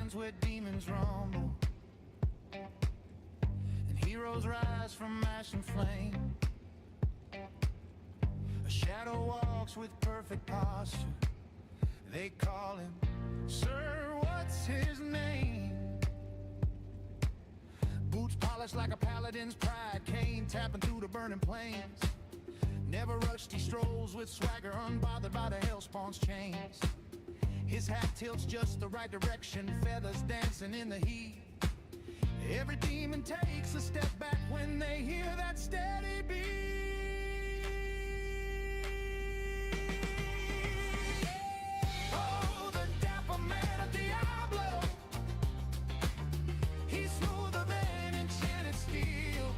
lands where demons rumble and heroes rise from ash and flame. A shadow walks with perfect posture. They call him Sir, what's his name? Boots polished like a paladin's pride, cane tapping through the burning plains. Never rushed, he strolls with swagger, unbothered by the hellspawn's chains. His hat tilts just the right direction, feathers dancing in the heat. Every demon takes a step back when they hear that steady beat. Oh, the dapper man of Diablo, he's smoother than enchanted steel.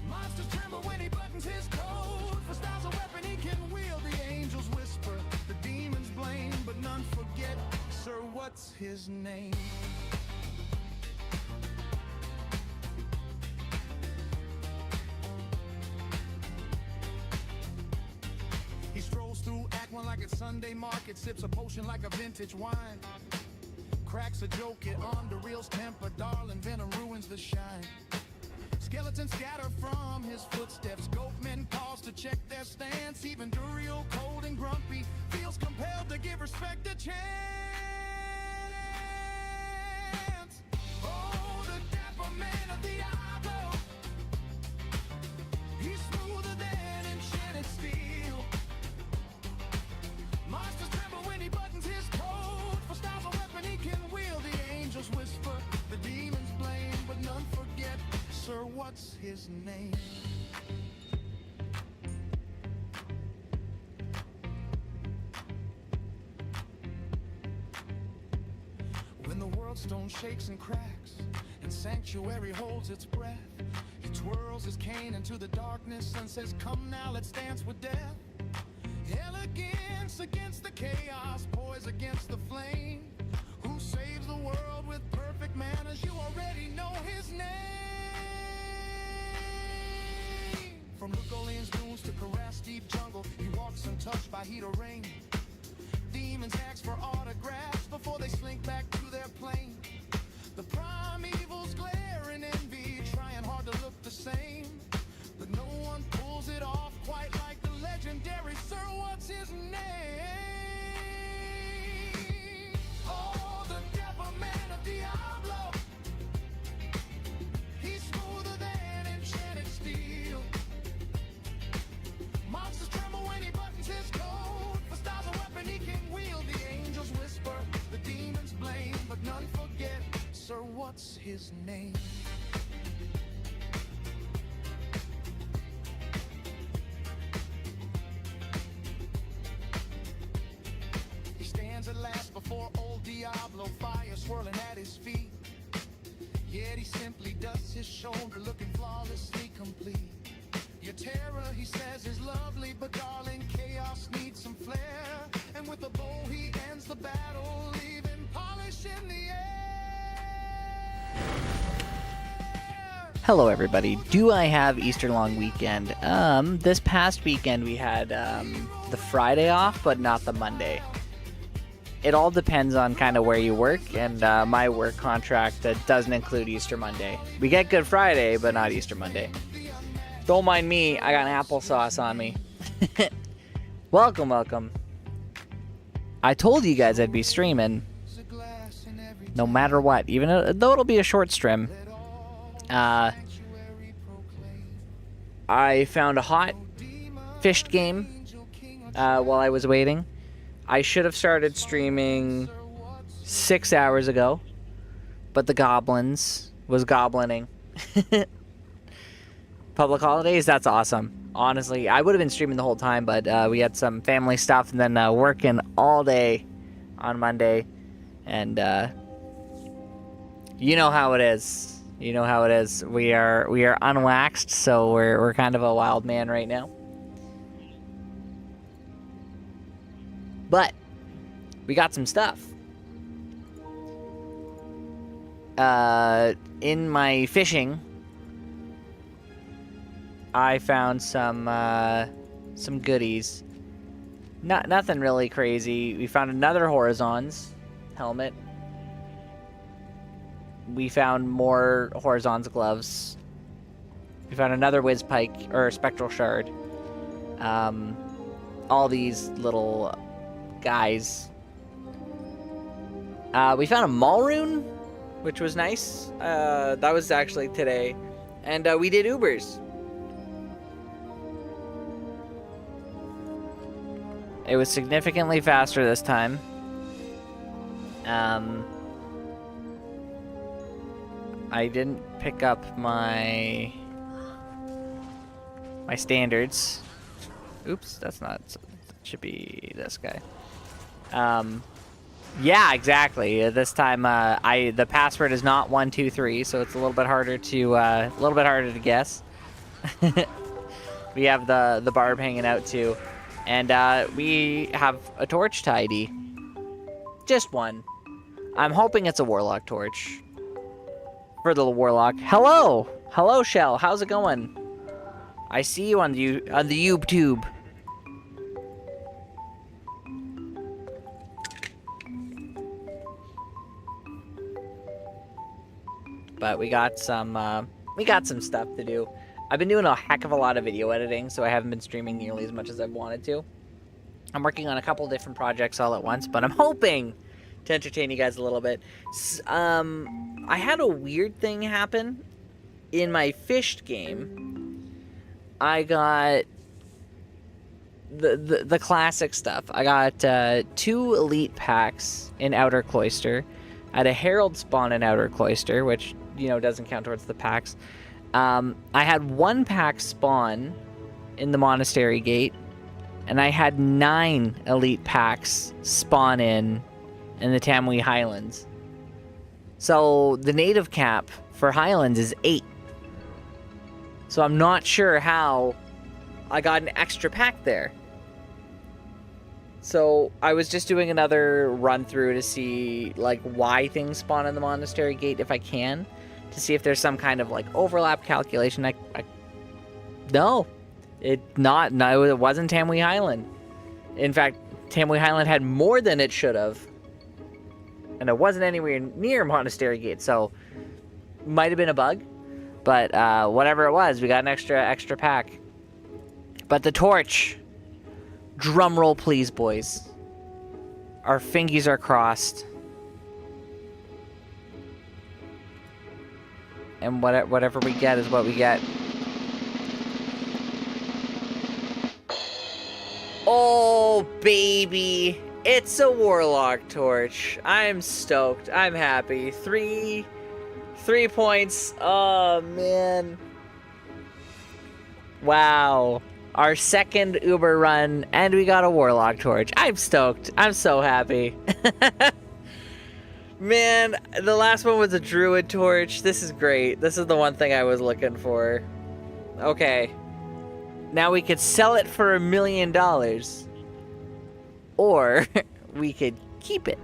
Monsters tremble when he buttons his coat. For styles of weapon he can wield, the angels whisper, the demons blame, but none forget. Sir, what's his name? He strolls through Act One like it's Sunday market, sips a potion like a vintage wine, cracks a joke, it on the reel's temper, darling venom ruins the shine. Skeletons scatter from his footsteps, goatmen pause to check their stance. Even Duriel, cold and grumpy, feels compelled to give respect a chance. Oh, the dapper man of Diablo, he's smoother than enchanted steel. Monsters tremble when he buttons his coat. For styles of weapon he can wield, the angels whisper, the demons blame, but none forget. Sir, what's his name? When the world stone shakes and cracks and sanctuary holds its breath, he twirls his cane into the darkness and says, come now, let's dance with death. Elegance against the chaos, poise against the flame. Who saves the world with perfect manners? You already know his name. From Lugolian's dunes to Karras' deep jungle, he walks untouched by heat or rain. Demons ask for autographs before they slink back to their plane. The primevals glare in envy, trying hard to look the same, but no one pulls it off quite like the legendary Sir, what's his name? Oh, the dapper man of Diablo, he's smoother than enchanted steel. Monsters tremble when he buttons his coat. For styles of weapon he can wield, the angels whisper, the demons blame, but none forget. Sir, what's his name? He stands at last before old Diablo, fire swirling at his feet. Yet he simply dusts his shoulder, looking flawlessly complete. Your terror, he says, is lovely, but darling, chaos needs some flair. And with a bow he ends the battle, leaving polish in the air. Hello everybody, do I have Easter long weekend? This past weekend we had the Friday off, but not the Monday. It all depends on kind of where you work, and my work contract doesn't include Easter Monday. We get Good Friday, but not Easter Monday. Don't mind me, I got an applesauce on me. Welcome, welcome. I told you guys I'd be streaming, no matter what, even though it'll be a short stream. I found a hot fished game while I was waiting. I should have started streaming 6 hours ago, but the goblins was goblining. Public holidays, that's awesome. Honestly, I would have been streaming the whole time, but we had some family stuff and then working all day on Monday. And you know how it is. You know how it is. We are unwaxed, so we're kind of a wild man right now. But we got some stuff. In my fishing, I found some goodies. Nothing really crazy. We found another Horizons helmet. we found more Horizon's gloves. We found another Whiz Pike, or Spectral Shard. All these little guys. We found a Malrune, which was nice. That was actually today. And we did Ubers. It was significantly faster this time. I didn't pick up my standards. Oops, that's not. It should be this guy. Yeah, exactly. This time, the password is not 123, so it's a little bit harder to guess. We have the barb hanging out too, and we have a torch to ID. Just one. I'm hoping it's a warlock torch. For the warlock. Hello, hello, Shell. How's it going? I see you on the YouTube. But we got some stuff to do. I've been doing a heck of a lot of video editing, so I haven't been streaming nearly as much as I've wanted to. I'm working on a couple different projects all at once, but I'm hoping to entertain you guys a little bit. I had a weird thing happen in my fished game. I got the classic stuff. I got 2 elite packs in Outer Cloister. I had a Herald spawn in Outer Cloister, which, you know, doesn't count towards the packs. I had 1 pack spawn in the Monastery Gate, and I had 9 elite packs spawn in the Tamui Highlands. So the native cap for Highlands is 8. So I'm not sure how I got an extra pack there. So I was just doing another run through to see like why things spawn in the Monastery Gate if I can, to see if there's some kind of like overlap calculation. No, it wasn't Tamui Highland. In fact, Tamui Highland had more than it should have, and it wasn't anywhere near Monastery Gate, so might have been a bug. But whatever it was, we got an extra pack. But the torch, drum roll please, boys. Our fingies are crossed. And whatever we get is what we get. Oh, baby. It's a warlock torch. I'm stoked. I'm happy. 3 points. Oh, man. Wow. Our second Uber run, and we got a warlock torch. I'm stoked. I'm so happy. Man, the last one was a druid torch. This is great. This is the one thing I was looking for. Okay. Now we could sell it for $1 million. Or we could keep it.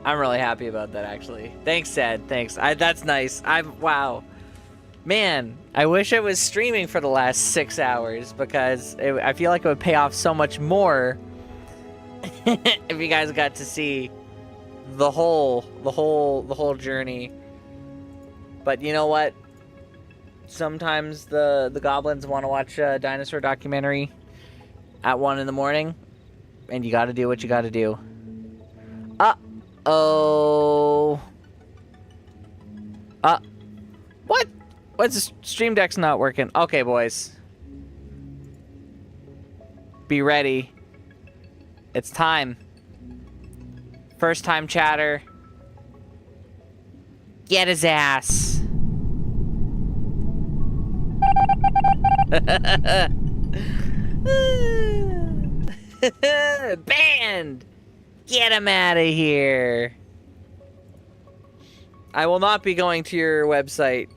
I'm really happy about that, actually. Thanks, Sad. Thanks. That's nice. Wow. Man, I wish I was streaming for the last 6 hours, because I feel like it would pay off so much more if you guys got to see the whole journey. But you know what? Sometimes the goblins want to watch a dinosaur documentary at 1 in the morning, and you got to do what you got to do. Uh-oh. What? What's the stream deck's not working? Okay, boys. Be ready. It's time. First time chatter. Get his ass. Banned! Get him out of here. I will not be going to your website.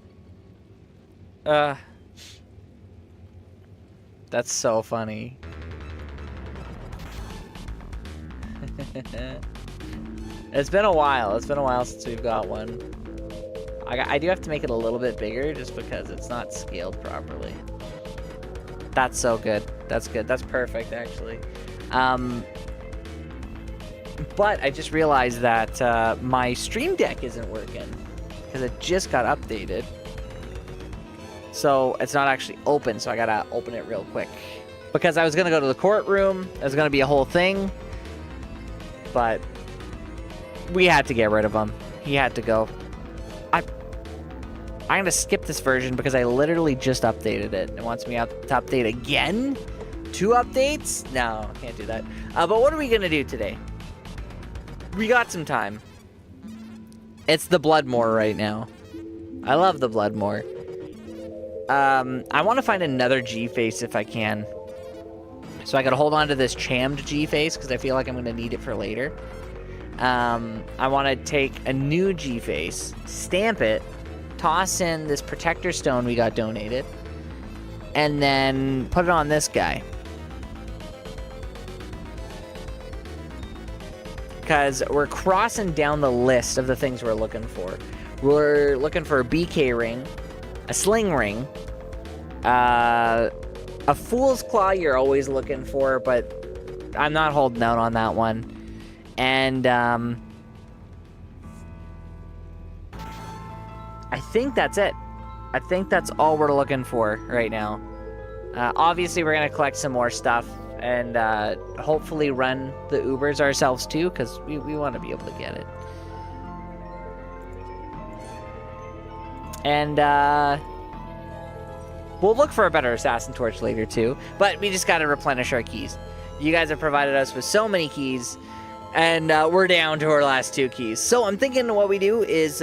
That's so funny. It's been a while. It's been a while since we've got one. I do have to make it a little bit bigger just because it's not scaled properly. That's so good. That's good. That's perfect, actually. But I just realized that my Stream Deck isn't working because it just got updated. So it's not actually open, so I gotta open it real quick. Because I was gonna go to the courtroom, it was gonna be a whole thing. But we had to get rid of him. He had to go. I'm gonna skip this version because I literally just updated it. It wants me to update again? 2 updates? No, can't do that. But what are we gonna do today? We got some time. It's the Bloodmore right now. I love the Bloodmore. I want to find another G-Face if I can. So I gotta hold on to this chammed G-Face because I feel like I'm gonna need it for later. I want to take a new G-Face, stamp it, toss in this protector stone we got donated, and then put it on this guy. Because we're crossing down the list of the things we're looking for. We're looking for a BK ring, a sling ring, a fool's claw you're always looking for, but I'm not holding out on that one. And I think that's it. I think that's all we're looking for right now. Obviously, we're going to collect some more stuff and hopefully run the Ubers ourselves too, because we want to be able to get it. And we'll look for a better assassin torch later too, but we just got to replenish our keys. You guys have provided us with so many keys, and we're down to our last 2 keys. So I'm thinking what we do is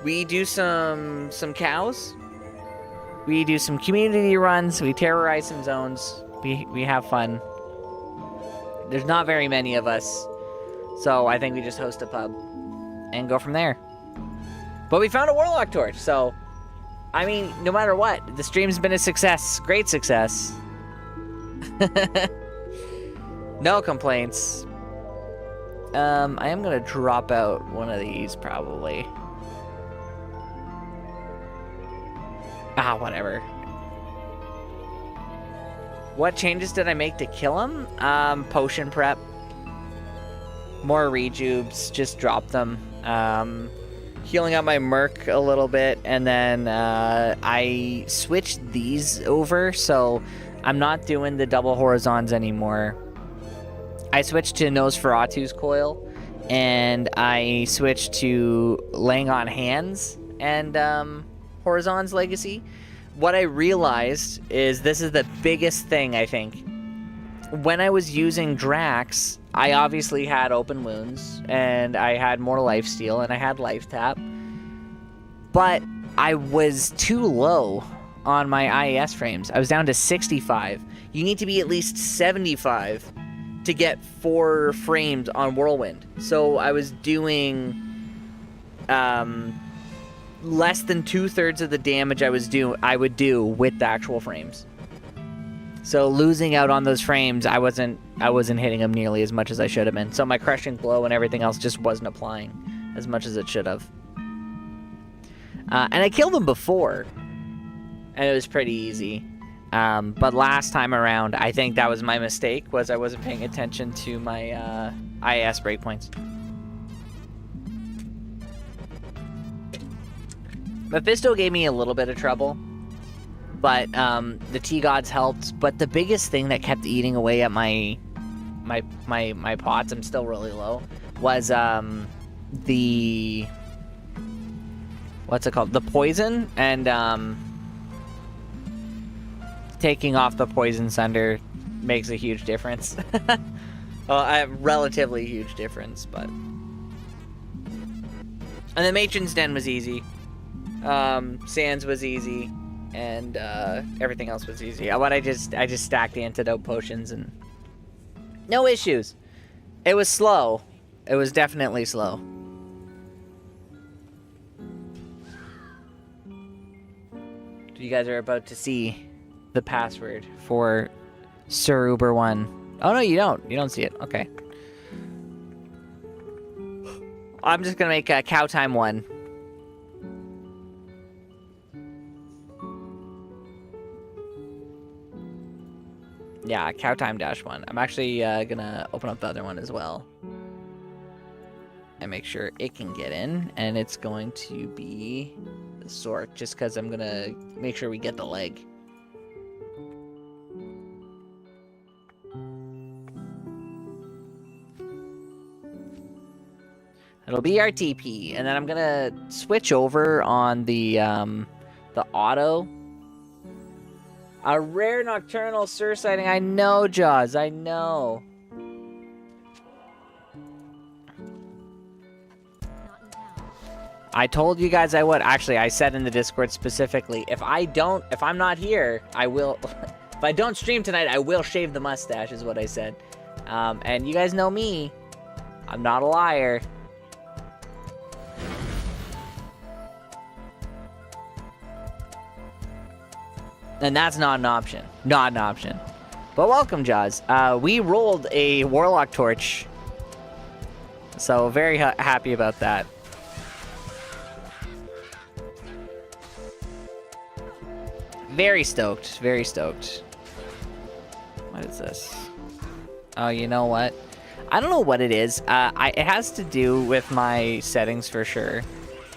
we do some cows. We do some community runs. We terrorize some zones. We have fun. There's not very many of us, so I think we just host a pub and go from there. But we found a Warlock torch, so I mean, no matter what, the stream's been a success. Great success. No complaints. I am gonna drop out one of these probably. Whatever. What changes did I make to kill him? Potion prep. More rejubes, just drop them. Healing up my Merc a little bit, and then I switched these over, so I'm not doing the double horizons anymore. I switched to Nosferatu's coil, and I switched to laying on hands and Horizon's legacy. What I realized is this is the biggest thing, I think. When I was using Drax, I obviously had open wounds, and I had more lifesteal, and I had life tap. But I was too low on my IAS frames. I was down to 65. You need to be at least 75 to get 4 frames on Whirlwind. So I was doing less than 2/3 of the damage I would do with the actual frames. So losing out on those frames, I wasn't hitting them nearly as much as I should have been. So my crushing blow and everything else just wasn't applying as much as it should have. And I killed them before, and it was pretty easy. But last time around, I think that was my mistake, was I wasn't paying attention to my IAS breakpoints. Mephisto gave me a little bit of trouble, but the T-Gods helped. But the biggest thing that kept eating away at my pots, I'm still really low, was the... what's it called? The poison, and taking off the poison sunder makes a huge difference. Well, a relatively huge difference, but... And the Matron's Den was easy. Sands was easy, and everything else was easy. I just stacked the antidote potions and no issues. It was slow. It was definitely slow. You guys are about to see the password for Sir Uber 1. Oh no, you don't. You don't see it. Okay. I'm just gonna make Cow Time 1. Yeah, Cow Time -1. I'm actually gonna open up the other one as well. and make sure it can get in, and it's going to be the Sork, just because I'm gonna make sure we get the leg. It'll be our TP, and then I'm gonna switch over on the auto. A rare nocturnal Sur sighting. I know, Jaws. I know. I told you guys I would. Actually, I said in the Discord specifically, if I'm not here, I will. If I don't stream tonight, I will shave the mustache, is what I said. And you guys know me. I'm not a liar. And that's not an option. Not an option. But welcome, Jaws. We rolled a Warlock Torch. So very happy about that. Very stoked. Very stoked. What is this? Oh, you know what? I don't know what it is. It has to do with my settings for sure.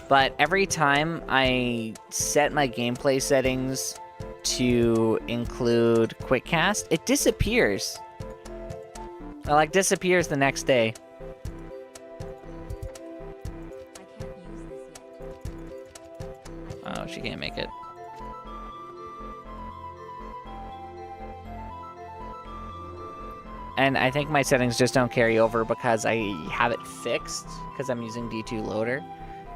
But every time I set my gameplay settings to include quick cast, it disappears. It like disappears the next day. Oh, she can't make it. And I think my settings just don't carry over because I have it fixed because I'm using D2 loader.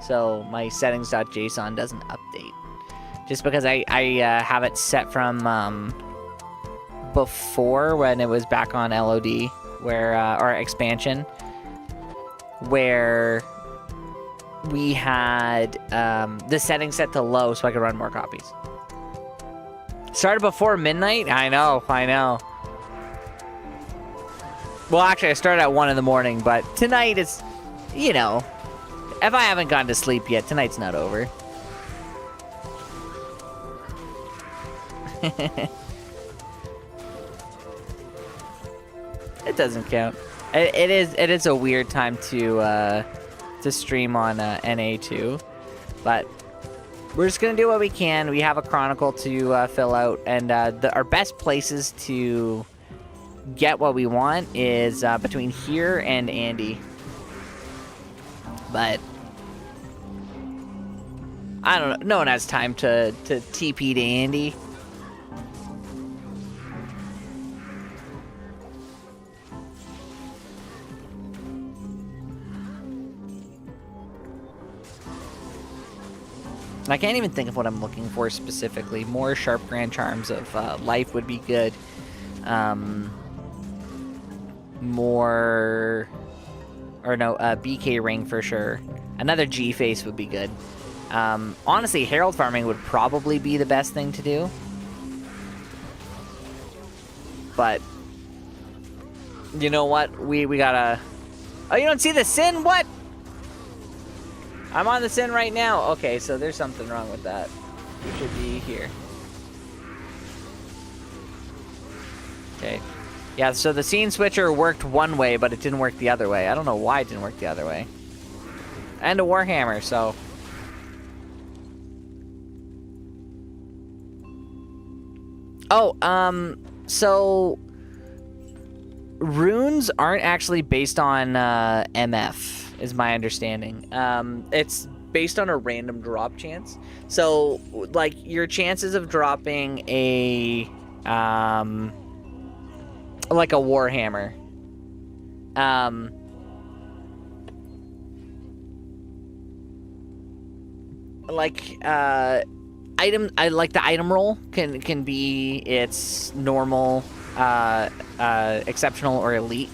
So my settings.json doesn't update. Just because I have it set from before when it was back on LOD, where or expansion, where we had the settings set to low so I could run more copies. Started before midnight? I know. Well, actually, I started at 1 in the morning, but tonight is, you know, if I haven't gone to sleep yet, tonight's not over. It doesn't count. It is a weird time to stream on NA2, but we're just gonna do what we can. We have a chronicle to fill out, and our best places to get what we want is between here and Andy. But I don't know. No one has time to TP to Andy. I can't even think of what I'm looking for specifically. More sharp grand charms of life would be good. BK ring for sure. Another G face would be good. Honestly, Herald farming would probably be the best thing to do. But you know what? We gotta. Oh, you don't see the sin? What? I'm on the sin right now. Okay, so there's something wrong with that. We should be here. Okay. Yeah, so the scene switcher worked one way, but it didn't work the other way. I don't know why it didn't work the other way. And a Warhammer, so... Oh, so... runes aren't actually based on MF, is my understanding. It's based on a random drop chance. So, like, your chances of dropping a... like a Warhammer. The item roll can be its normal, exceptional or elite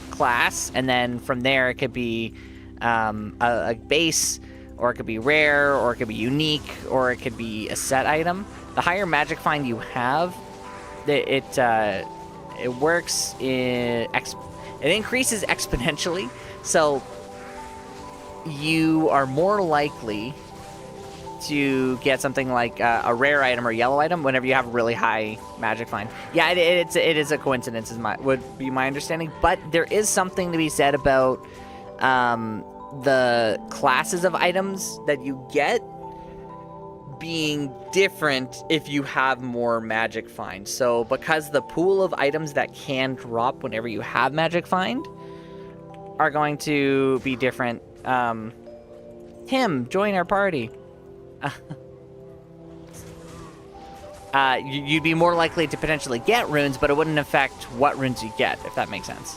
class, and then from there it could be a base, or it could be rare, or it could be unique, or it could be a set item. The higher magic find you have, it works it increases exponentially, so you are more likely to get something like a rare item or yellow item whenever you have a really high magic find. Yeah, it is a coincidence, would be my understanding, but there is something to be said about the classes of items that you get being different if you have more magic find. So because the pool of items that can drop whenever you have magic find are going to be different. Tim, join our party. You'd be more likely to potentially get runes, but it wouldn't affect what runes you get, if that makes sense.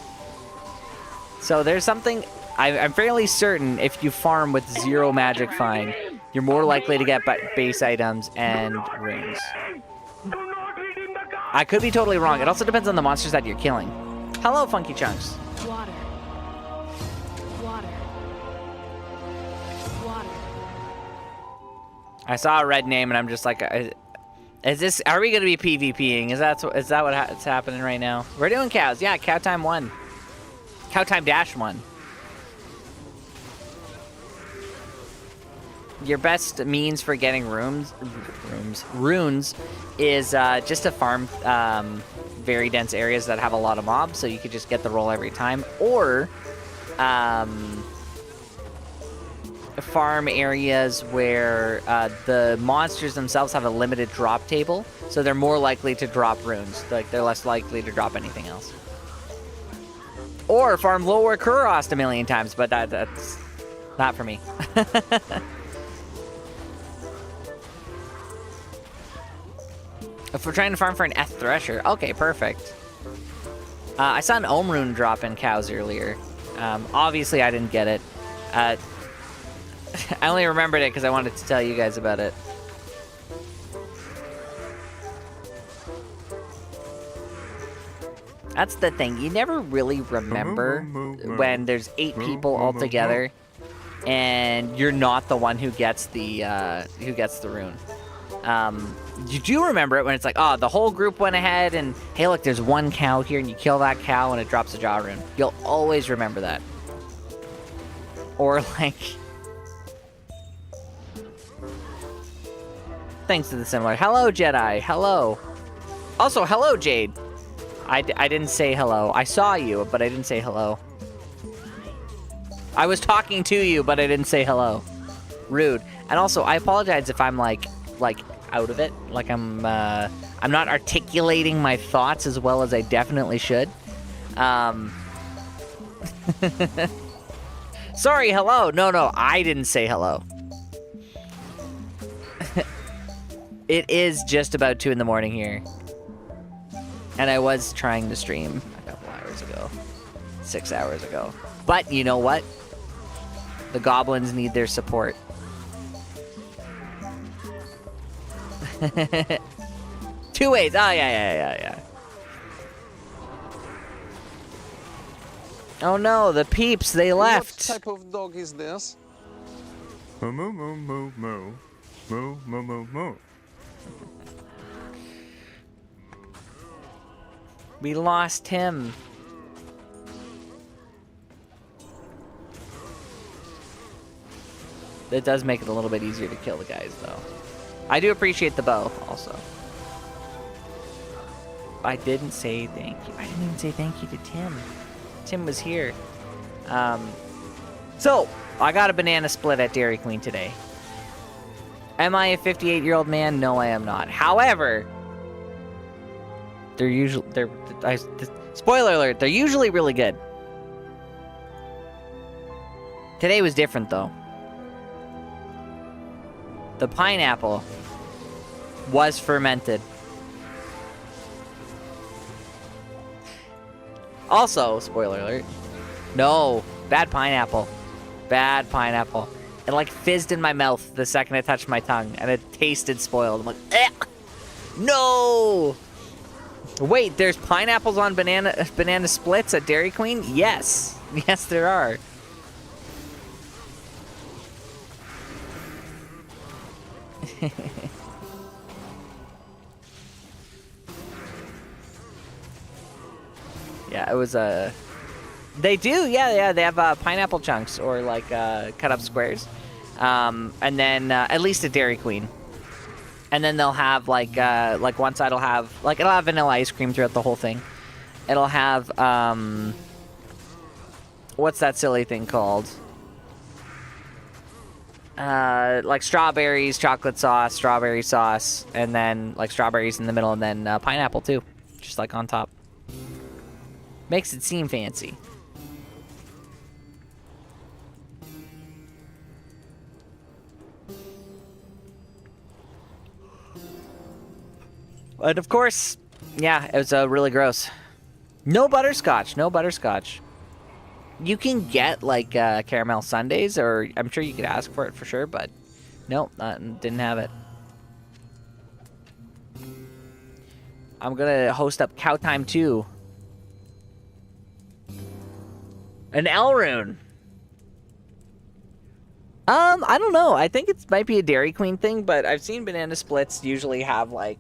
So there's something... I'm fairly certain if you farm with 0 magic find, you're more likely to get base items and runes. I could be totally wrong. It also depends on the monsters that you're killing. Hello, Funky Chunks. Water. Water. Water. I saw a red name and I'm just like, is this? Are we going to be PvPing? Is that what's happening right now? We're doing cows. Yeah, cow time 1. Cow time dash 1. Your best means for getting runes is just to farm very dense areas that have a lot of mobs, so you could just get the roll every time, or farm areas where the monsters themselves have a limited drop table, so they're more likely to drop runes. Like, they're less likely to drop anything else. Or farm lower Kurost a million times, but that's not for me. If we're trying to farm for an Eth Thresher, okay, perfect. I saw an Ohm Rune drop in cows earlier. Obviously, I didn't get it. I only remembered it because I wanted to tell you guys about it. That's the thing. You never really remember when there's 8 people all together, and you're not the one who gets the rune. You do remember it when it's like, oh, the whole group went ahead and, hey, look, there's 1 cow here, and you kill that cow and it drops a jaw rune. You'll always remember that. Or, like... Thanks to the similar. Hello, Jedi. Hello. Also, hello, Jade. I didn't say hello. I saw you, but I didn't say hello. I was talking to you, but I didn't say hello. Rude. And also, I apologize if I'm, like out of it. Like, I'm not articulating my thoughts as well as I definitely should. Sorry, hello. No, I didn't say hello. It is just about 2 in the morning here. And I was trying to stream a couple hours ago. 6 hours ago. But you know what? The goblins need their support. 2 ways. Oh, yeah. Oh no, the peeps, they left. What type of dog is this? Moo moo moo moo moo. Moo moo moo moo. We lost him. That does make it a little bit easier to kill the guys, though. I do appreciate the bow, also. I didn't say thank you. I didn't even say thank you to Tim. Tim was here. So, I got a banana split at Dairy Queen today. Am I a 58-year-old man? No, I am not. However, spoiler alert, they're usually really good. Today was different, though. The pineapple was fermented. Also, spoiler alert, no, bad pineapple. Bad pineapple. It like fizzed in my mouth the second I touched my tongue, and it tasted spoiled. I'm like, eh! No! Wait, there's pineapples on banana splits at Dairy Queen? Yes. Yes, there are. Yeah, it was a... They do, yeah, they have pineapple chunks or like cut up squares. And then at least at Dairy Queen. And then they'll have like one side will have, like, it'll have vanilla ice cream throughout the whole thing. It'll have, what's that silly thing called? like strawberries, chocolate sauce, strawberry sauce, and then like strawberries in the middle, and then pineapple too, just like on top. Makes it seem fancy. But of course, yeah, it was really gross. No butterscotch, no butterscotch. You can get like caramel sundaes, or I'm sure you could ask for it for sure, but no, didn't have it. I'm gonna host up Cow Time 2. An Elrune. I don't know. I think it might be a Dairy Queen thing, but I've seen banana splits usually have like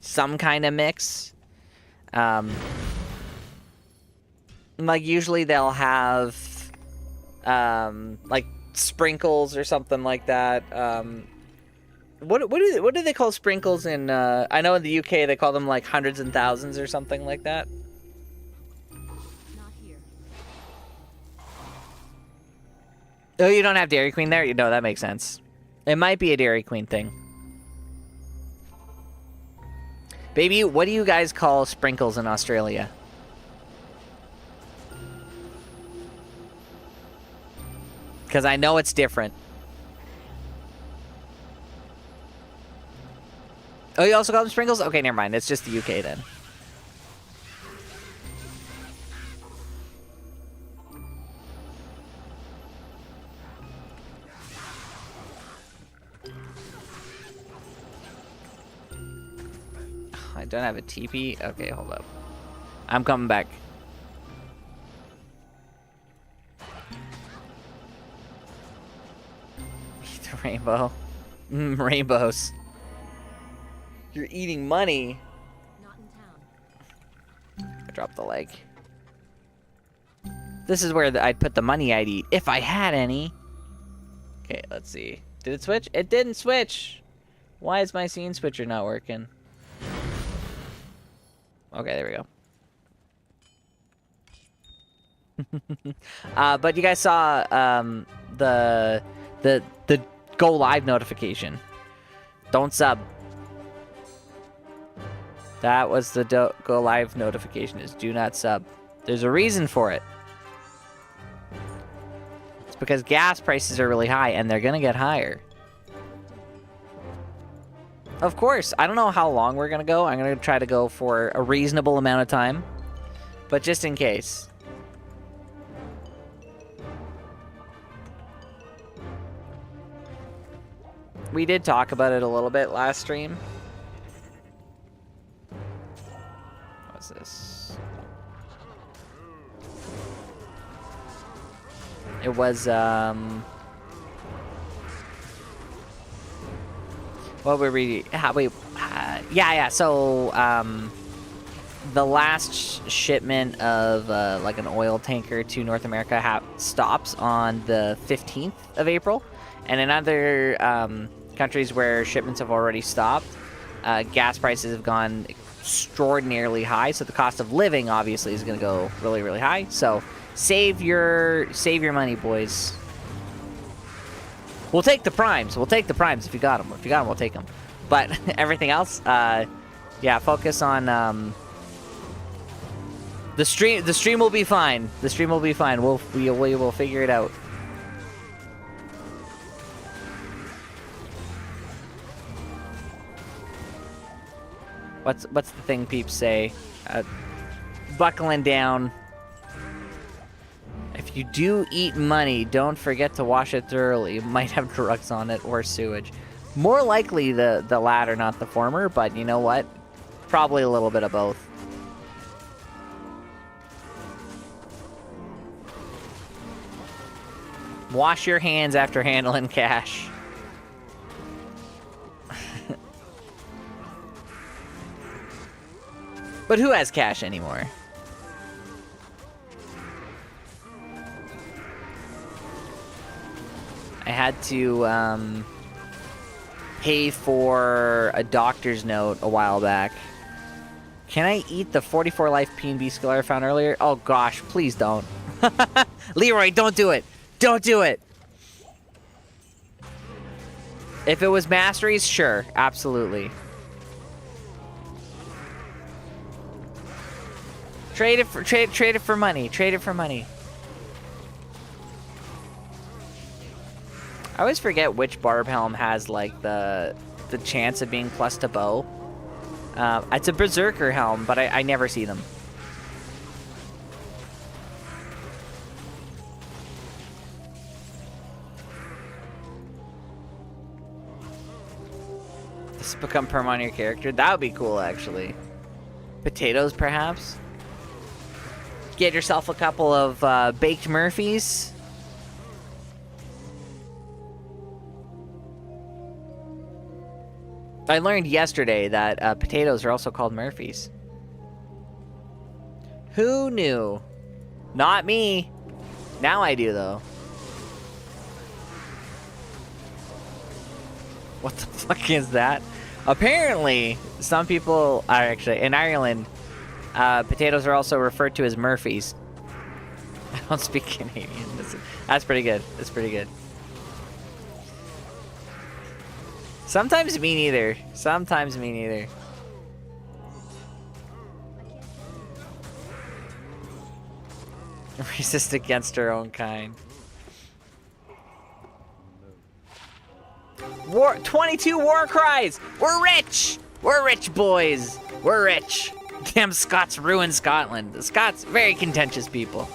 some kind of mix. Like usually they'll have like sprinkles or something like that. What do they call sprinkles in? I know in the UK they call them like hundreds and thousands or something like that. Not here. Oh, you don't have Dairy Queen there? You know, that makes sense. It might be a Dairy Queen thing. Baby, what do you guys call sprinkles in Australia? Because I know it's different. Oh, you also call them sprinkles? Okay, never mind. It's just the UK then. I don't have a TP. Okay, hold up. I'm coming back. Eat the rainbow. Rainbows. You're eating money. Not in town. I dropped the leg. This is where I'd put the money I'd eat, if I had any. Okay, let's see. Did it switch? It didn't switch. Why is my scene switcher not working? Okay, there we go. But you guys saw the go live notification. Don't sub. That was the go live notification, is do not sub. There's a reason for it. It's because gas prices are really high and they're gonna get higher. Of course, I don't know how long we're gonna go. I'm gonna try to go for a reasonable amount of time, but just in case. We did talk about it a little bit last stream. What's this? It was, what were we, yeah, so, the last shipment of, like an oil tanker to North America stops on the 15th of April, and in other, countries where shipments have already stopped, gas prices have gone extraordinarily high, so the cost of living obviously is going to go really, really high. So save your money, boys. We'll take the primes. We'll take the primes if you got them. If you got them, we'll take them. But everything else, yeah, focus on the stream. The stream will be fine. The stream will be fine. We will figure it out. What's the thing peeps say? Buckling down. If you do eat money, don't forget to wash it thoroughly. It might have drugs on it or sewage. More likely the latter, not the former, but you know what? Probably a little bit of both. Wash your hands after handling cash. But who has cash anymore? I had to pay for a doctor's note a while back. Can I eat the 44 life P&B skill I found earlier? Oh gosh, please don't. Leroy, don't do it. Don't do it. If it was masteries, sure, absolutely. Trade it for money. Trade it for money. I always forget which barb helm has like the chance of being plus to bow. It's a berserker helm, but I never see them. This become perm on your character. That would be cool, actually. Potatoes, perhaps. Get yourself a couple of baked Murphys. I learned yesterday that potatoes are also called Murphys. Who knew? Not me. Now I do, though. What the fuck is that? Apparently, some people are actually in Ireland. Potatoes are also referred to as Murphys. I don't speak Canadian. That's pretty good. That's pretty good. Sometimes me neither. Sometimes me neither. Resist against her own kind. 22 war cries! We're rich! We're rich, boys! We're rich! Damn Scots ruined Scotland. The Scots, very contentious people.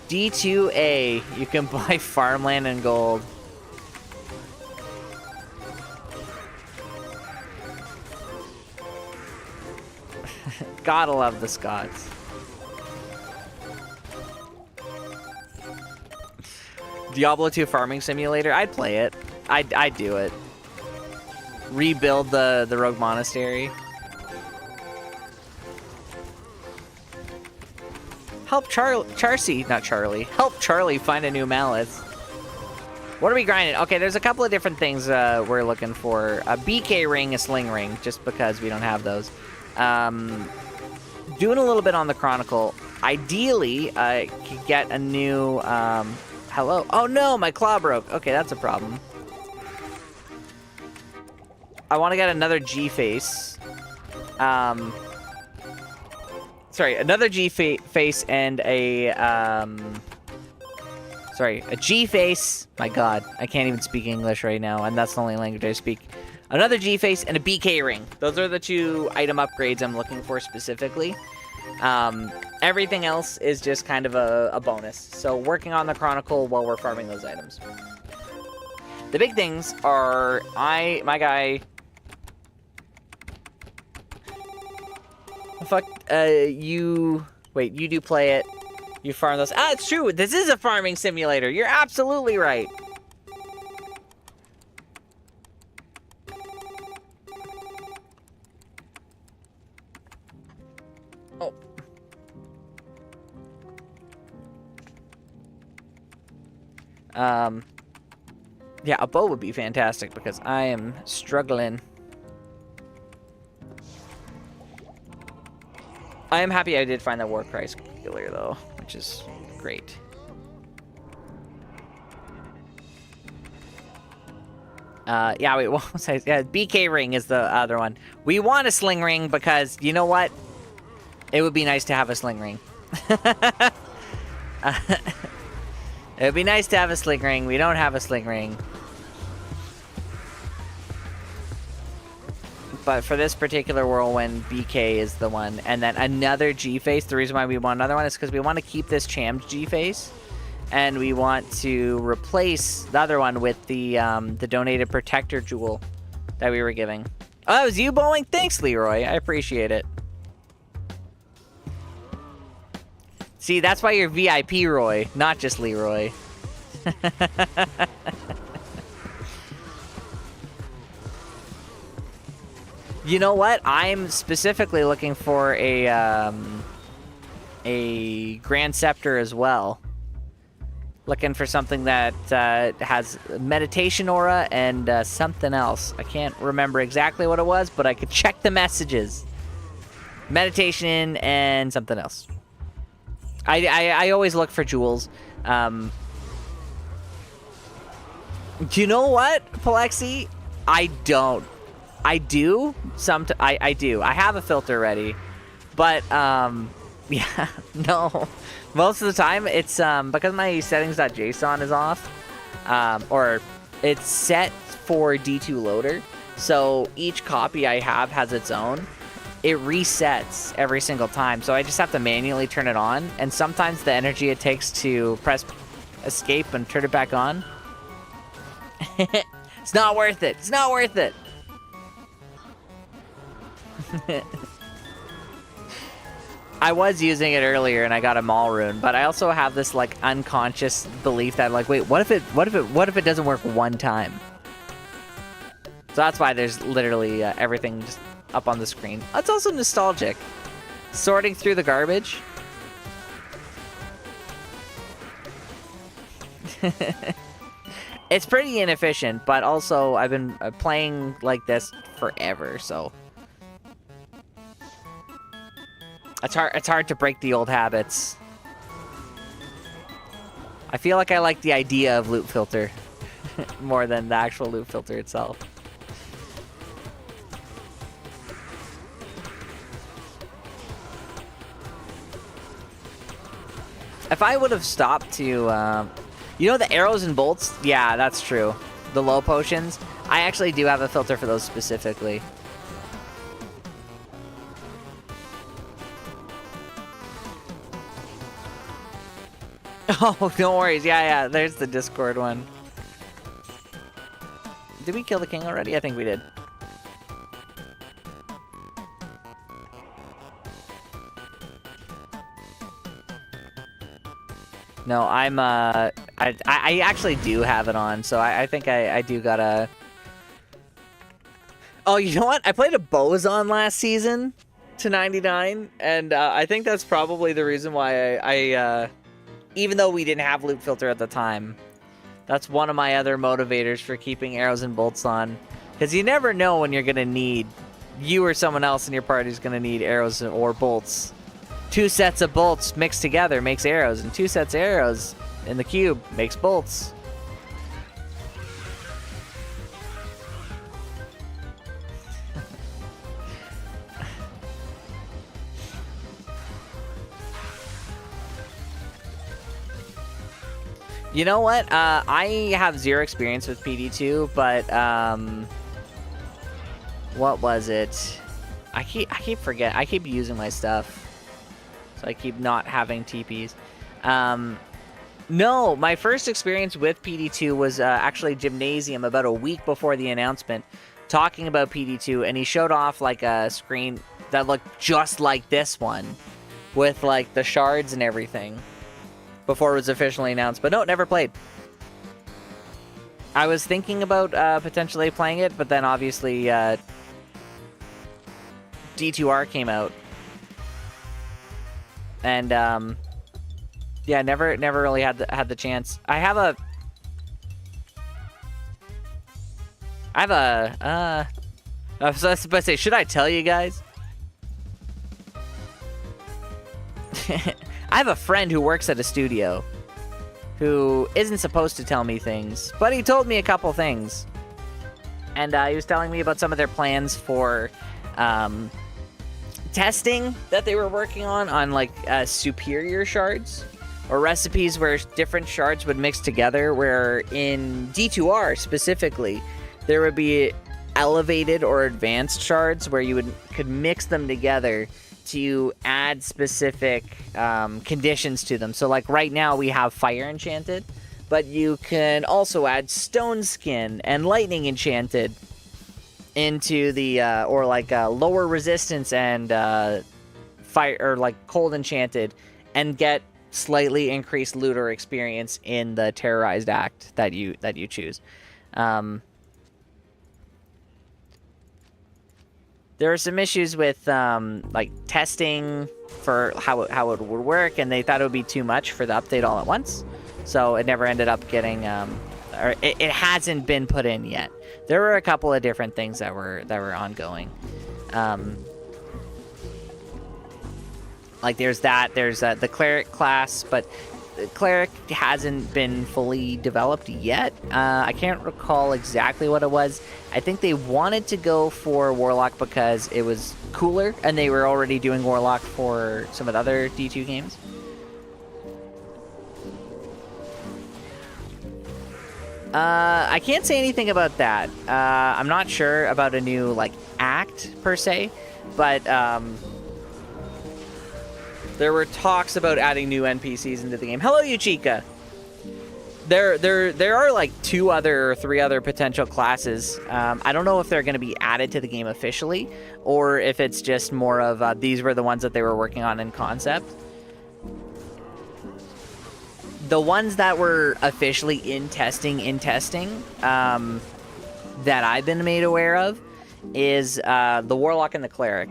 D2A, you can buy farmland and gold. Gotta love the Scots. Diablo 2 farming simulator, I'd play it. I'd do it. Rebuild the rogue monastery. Help Help Charlie find a new malice. What are we grinding? Okay, there's a couple of different things we're looking for. A BK ring, a sling ring, just because we don't have those. Doing a little bit on the Chronicle. Ideally, I could get a new, hello? Oh no, my claw broke. Okay, that's a problem. I want to get another G-face. Sorry, another G-face and a, sorry, a G-face. My god, I can't even speak English right now, and that's the only language I speak. Another G-face and a BK ring. Those are the two item upgrades I'm looking for specifically. Everything else is just kind of a bonus. So working on the Chronicle while we're farming those items. The big things are my guy. Fuck, you do play it. You farm those. Ah, it's true. This is a farming simulator. You're absolutely right. Oh. Yeah, a bow would be fantastic because I am struggling. I am happy I did find that war cry earlier, though, which is great. Yeah, wait, what was I? Yeah, BK ring is the other one. We want a sling ring because, you know what? It would be nice to have a sling ring. It would be nice to have a sling ring. We don't have a sling ring. But for this particular Whirlwind, BK is the one. And then another G-face. The reason why we want another one is because we want to keep this chammed G-face. And we want to replace the other one with the donated protector jewel that we were giving. Oh, that was you, Bowling? Thanks, Leroy. I appreciate it. See, that's why you're VIP, Roy, not just Leroy. You know what? I'm specifically looking for a Grand Scepter as well. Looking for something that has meditation aura and something else. I can't remember exactly what it was, but I could check the messages. Meditation and something else. I always look for jewels. Do you know what, Palexi? I don't. I do. I do. I have a filter ready. But, yeah, no. Most of the time, it's, because my settings.json is off, or it's set for D2 loader, so each copy I have has its own. It resets every single time, so I just have to manually turn it on, and sometimes the energy it takes to press escape and turn it back on, it's not worth it. It's not worth it. I was using it earlier and I got a mall rune, but I also have this like unconscious belief that like, wait, what if it doesn't work one time? So that's why there's literally everything just up on the screen. It's also nostalgic. Sorting through the garbage. It's pretty inefficient, but also I've been playing like this forever, so it's hard to break the old habits. I feel like I like the idea of loop filter more than the actual loop filter itself. If I would have stopped to, you know the arrows and bolts? Yeah, that's true. The low potions. I actually do have a filter for those specifically. Oh, no worries. Yeah, there's the Discord one. Did we kill the king already? I think we did. No, I'm, I actually do have it on, so I think I do gotta... Oh, you know what? I played a Bozon last season to 99, and I think that's probably the reason why I even though we didn't have loop filter at the time, that's one of my other motivators for keeping arrows and bolts on. Because you never know when you're going to need, you or someone else in your party is going to need arrows or bolts. 2 sets of bolts mixed together makes arrows, and 2 sets of arrows in the cube makes bolts. You know what? I have 0 experience with PD2, but what was it? I keep forgetting. I keep using my stuff, so I keep not having TPs. No, my first experience with PD2 was actually Gymnasium about a week before the announcement, talking about PD2, and he showed off like a screen that looked just like this one, with like the shards and everything, before it was officially announced. But no, never played. I was thinking about potentially playing it, but then obviously D2R came out, and yeah, never really had the chance. I was supposed to say, should I tell you guys? I have a friend who works at a studio who isn't supposed to tell me things, but he told me a couple things. And he was telling me about some of their plans for testing that they were working on like superior shards, or recipes where different shards would mix together, where in D2R specifically, there would be elevated or advanced shards where you could mix them together to add specific conditions to them. So like right now we have fire enchanted, but you can also add stone skin and lightning enchanted into the or like lower resistance and fire, or like cold enchanted, and get slightly increased looter experience in the terrorized act that you choose. There are some issues with like testing for how it would work, and they thought it would be too much for the update all at once, so it never ended up getting, or it hasn't been put in yet. There were a couple of different things that were ongoing. Like there's the cleric class, but cleric hasn't been fully developed yet. I can't recall exactly what it was. I think they wanted to go for warlock because it was cooler, and they were already doing warlock for some of the other D2 games. I can't say anything about that. I'm not sure about a new like act per se, but there were talks about adding new NPCs into the game. Hello, Yuchika. There are like 2 or 3 other potential classes. I don't know if they're going to be added to the game officially, or if it's just more of these were the ones that they were working on in concept. The ones that were officially in testing, that I've been made aware of, is the warlock and the cleric.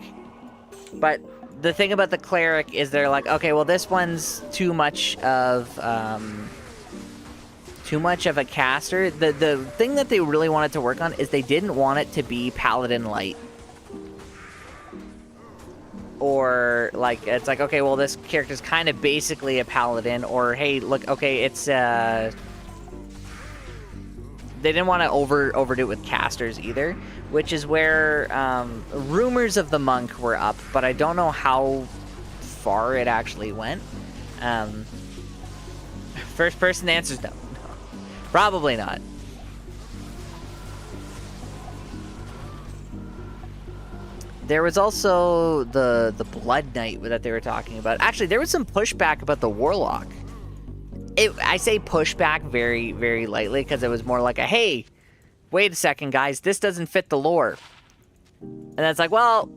But the thing about the cleric is they're like, okay, well, this one's too much of a caster. The thing that they really wanted to work on is they didn't want it to be paladin light. Or, like, it's like, okay, well, this character's kind of basically a paladin. Or, hey, look, okay, it's, They didn't want to overdo it with casters either, which is where rumors of the monk were up, but I don't know how far it actually went. First person answers no. Probably not. There was also the Blood Knight that they were talking about. Actually, there was some pushback about the Warlock. I say pushback very, very lightly because it was more like a, hey, wait a second, guys, this doesn't fit the lore. And it's like, well,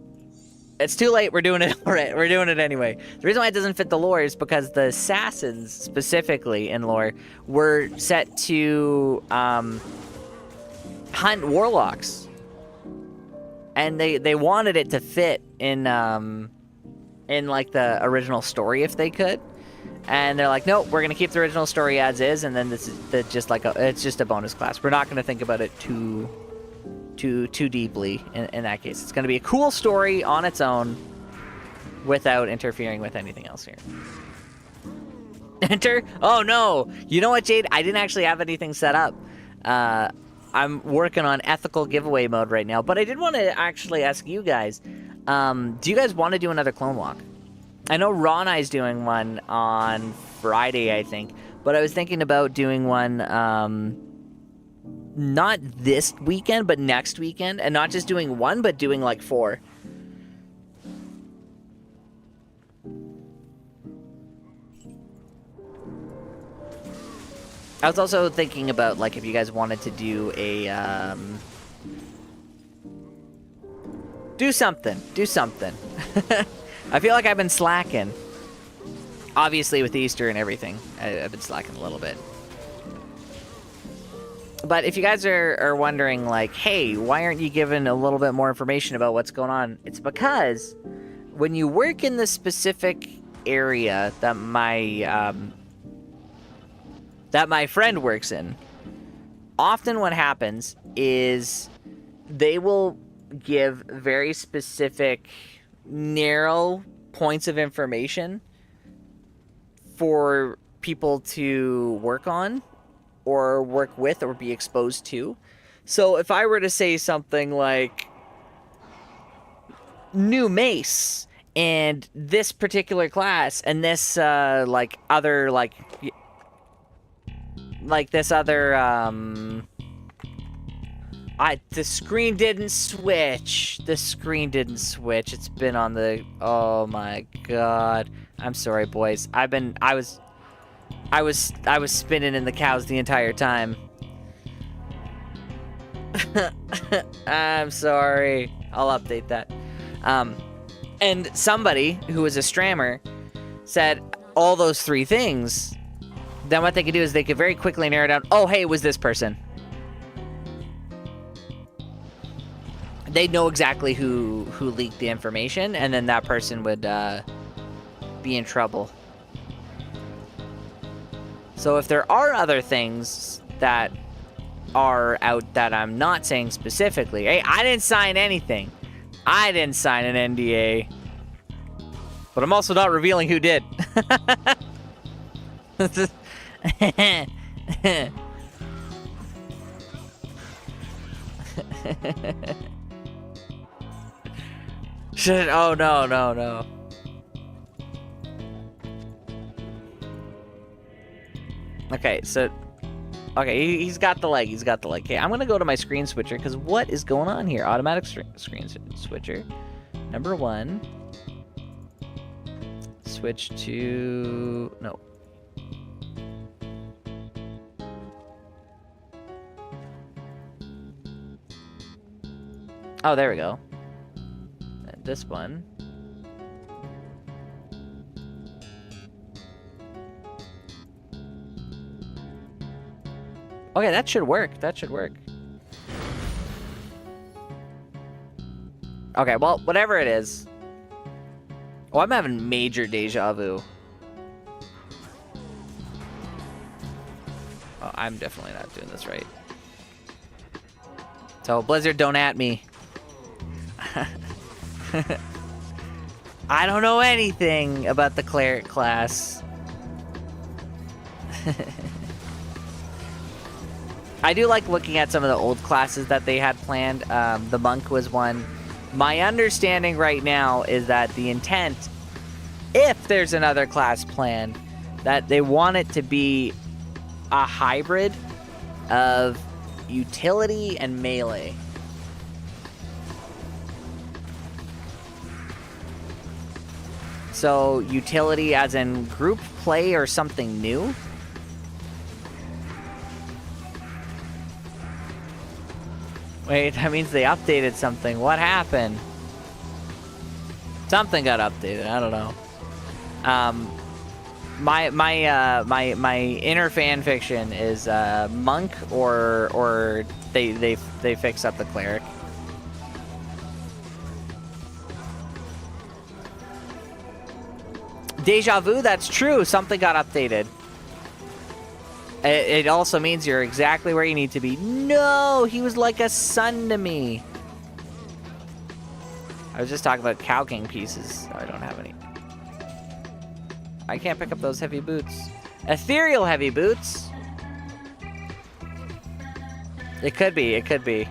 it's too late. We're doing it. We're doing it anyway. The reason why it doesn't fit the lore is because the assassins, specifically in lore, were set to hunt warlocks. And they wanted it to fit in like the original story if they could, and they're like, nope, we're gonna keep the original story as is, and then this is just like it's just a bonus class. We're not gonna think about it too deeply in that case. It's gonna be a cool story on its own, without interfering with anything else here. Enter? Oh no! You know what, Jade? I didn't actually have anything set up. I'm working on ethical giveaway mode right now, but I did want to actually ask you guys, do you guys want to do another clone walk? I know Ron-I's doing one on Friday, I think, but I was thinking about doing one, not this weekend, but next weekend, and not just doing one, but doing like 4. I was also thinking about, like, if you guys wanted to do a, do something. I feel like I've been slacking. Obviously, with Easter and everything, I've been slacking a little bit. But if you guys are wondering, like, hey, why aren't you giving a little bit more information about what's going on? It's because when you work in the specific area that my friend works in, often what happens is they will give very specific, narrow points of information for people to work on or work with or be exposed to. So if I were to say something like new mace and this particular class and this like other this other, the screen didn't switch. It's been on the, oh my god. I'm sorry, boys. I was spinning in the cows the entire time. I'm sorry. I'll update that. And somebody who was a strammer said all those 3 things. Then what they could do is they could very quickly narrow down, oh, hey, it was this person. They'd know exactly who leaked the information, and then that person would be in trouble. So if there are other things that are out that I'm not saying specifically, hey, I didn't sign anything. I didn't sign an NDA. But I'm also not revealing who did. Shit, oh no, no, no. Okay, so... Okay, he's got the leg, he's got the leg. Okay, I'm gonna go to my screen switcher, because what is going on here? Automatic screen switcher. Number 1. Switch to... No. Oh, there we go. And this one. Okay, that should work. That should work. Okay, well, whatever it is. Oh, I'm having major deja vu. Oh, I'm definitely not doing this right. So, Blizzard, don't at me. I don't know anything about the cleric class. I do like looking at some of the old classes that they had planned. The monk was one. My understanding right now is that the intent, if there's another class planned, that they want it to be a hybrid of utility and melee. So, utility as in group play or something new? Wait, that means they updated something. What happened? Something got updated. I don't know. My inner fan fiction is monk or they fix up the cleric. Deja vu, that's true. Something got updated. It also means you're exactly where you need to be. No, he was like a son to me. I was just talking about Cow King pieces. I don't have any. I can't pick up those heavy boots. Ethereal heavy boots. It could be. It could be.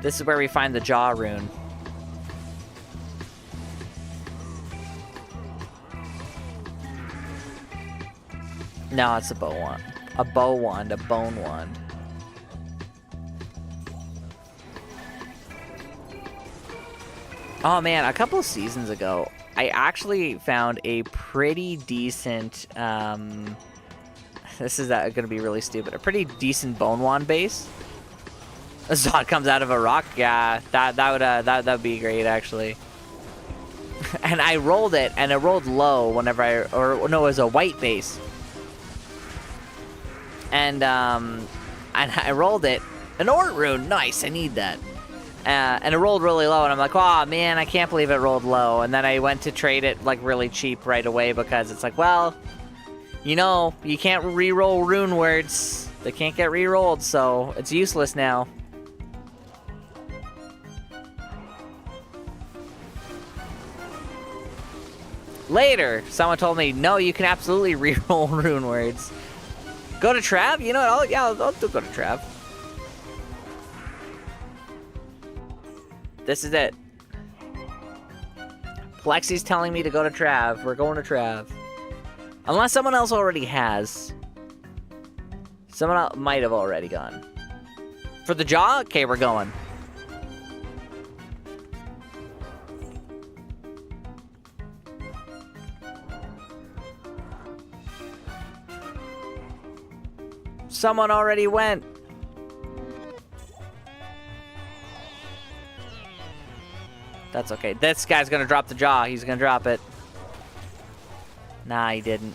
This is where we find the jaw rune. No, it's a bow wand. A bow wand, a bone wand. Oh man, a couple of seasons ago, I actually found a pretty decent, this is going to be really stupid, a pretty decent bone wand base. A Zod comes out of a rock, yeah, that would be great actually. And I rolled it, and it rolled low whenever no, it was a white base. And I rolled it, an Ort rune, nice, I need that. And it rolled really low, and I'm like, oh man, I can't believe it rolled low. And then I went to trade it like really cheap right away because it's like, well, you know, you can't re-roll rune words. They can't get re-rolled, so it's useless now. Later, someone told me, no, you can absolutely re-roll rune words. Go to Trav? You know what? I'll go to Trav. This is it. Plexi's telling me to go to Trav. We're going to Trav. Unless someone else already has. Someone else might have already gone. For the jaw? Okay, we're going. Someone already went. That's okay. This guy's gonna drop the jaw. He's gonna drop it. Nah, he didn't.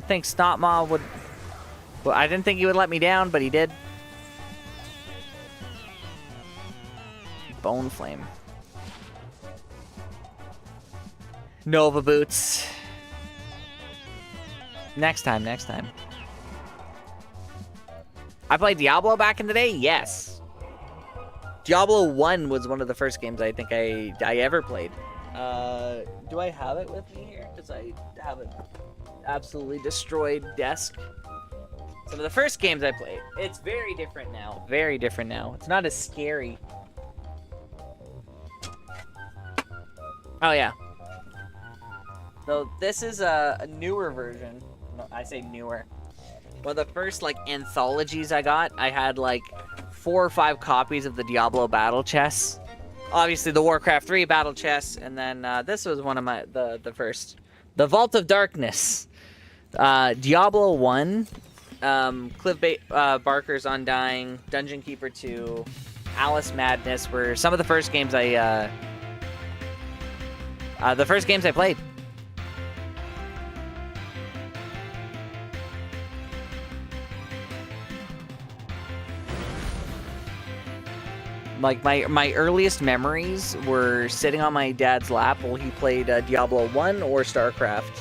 Think Snotmaw would... Well, I didn't think he would let me down, but he did. Bone Flame. Nova Boots. Next time, next time. I played Diablo back in the day? Yes. Diablo 1 was one of the first games I think I ever played. Do I have it with me here? Because I have an absolutely destroyed desk. Some of the first games I played. It's very different now. Very different now. It's not as scary. Oh, yeah. So this is a newer version. No, I say newer. One of the first, like, anthologies I got, I had, like, 4 or 5 copies of the Diablo battle chess. Obviously, the Warcraft 3 battle chess, and then this was one of my, the first. The Vault of Darkness. Diablo 1, Cliff Barker's Undying, Dungeon Keeper 2, Alice Madness were some of the first games I played. Like, my earliest memories were sitting on my dad's lap while he played Diablo 1 or StarCraft.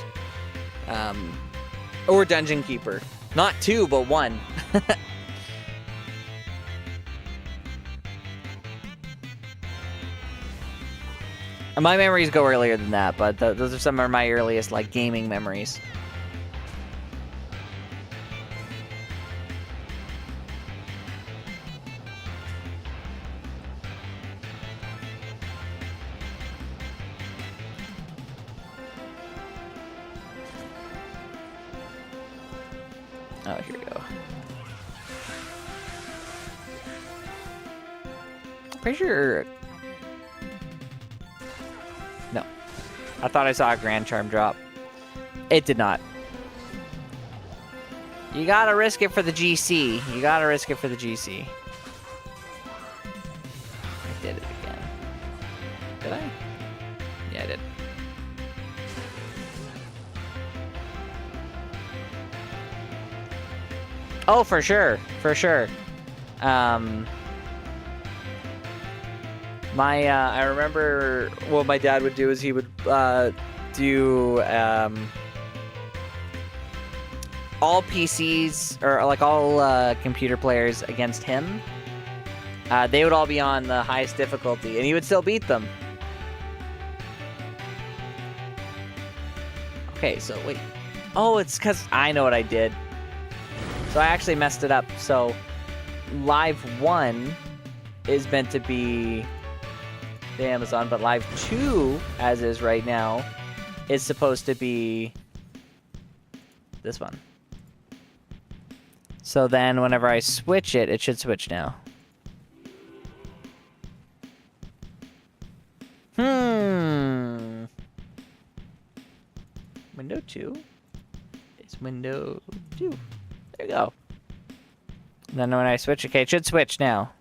Or Dungeon Keeper. Not 2, but 1. My memories go earlier than that, but those are some of my earliest, like, gaming memories. Oh, here we go. Pretty sure... No. I thought I saw a Grand Charm drop. It did not. You gotta risk it for the GC. You gotta risk it for the GC. I did it again. Did I? Yeah, I did. Oh, for sure. For sure. I remember what my dad would do is he would do all PCs or like all computer players against him. They would all be on the highest difficulty, and he would still beat them. Okay, so wait. Oh, it's because I know what I did. So I actually messed it up. So Live 1 is meant to be the Amazon, but Live 2, as is right now, is supposed to be this one. So then whenever I switch it, it should switch now. Window 2 is window 2. There you go. And then when I switch, okay, it should switch now.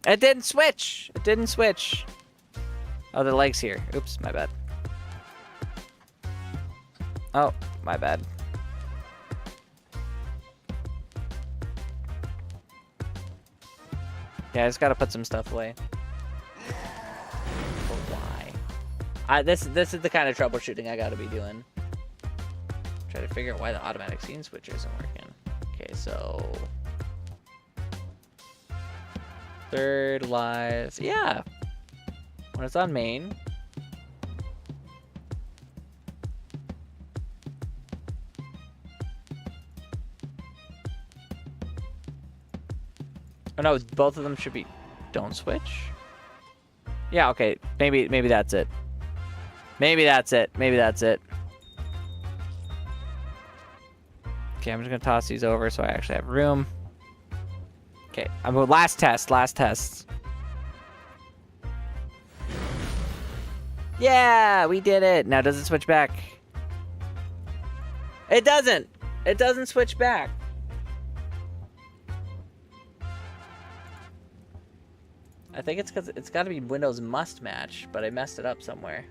It didn't switch. It didn't switch. Oh, the leg's here. Oops, my bad. Oh, my bad. Yeah, I just gotta put some stuff away. But why? This is the kind of troubleshooting I gotta be doing. Try to figure out why the automatic scene switcher isn't working. Okay, so... Third live. Yeah. When it's on main. Oh no, both of them should be don't switch. Yeah, okay. Maybe that's it. Maybe that's it. Maybe that's it. Okay, I'm just gonna toss these over so I actually have room. Okay, I'm going last test. Yeah, we did it. Now does it switch back? It doesn't. It doesn't switch back. I think it's because it's got to be Windows must match, but I messed it up somewhere.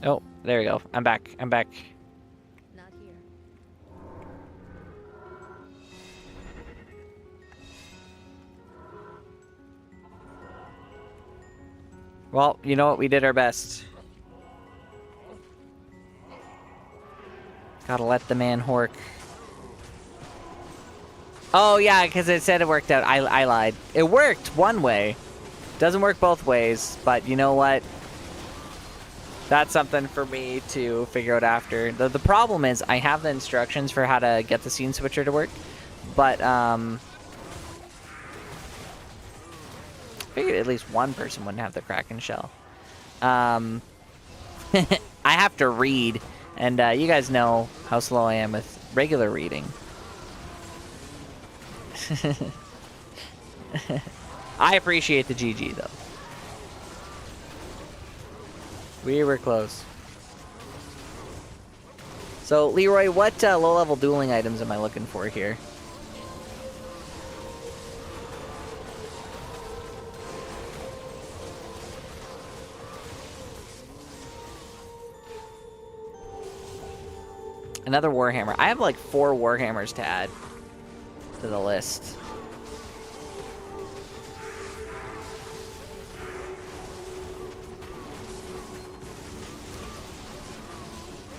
Oh, there we go. I'm back. Not here. Well, you know what? We did our best. Gotta let the man hork. Oh, yeah, because it said it worked out. I lied. It worked one way. Doesn't work both ways, but you know what? That's something for me to figure out after. The problem is I have the instructions for how to get the scene switcher to work, but I figured at least one person wouldn't have the Kraken shell. I have to read, and you guys know how slow I am with regular reading. I appreciate the GG, though. We were close. So, Leroy, what low-level dueling items am I looking for here? Another Warhammer. I have like 4 Warhammers to add to the list.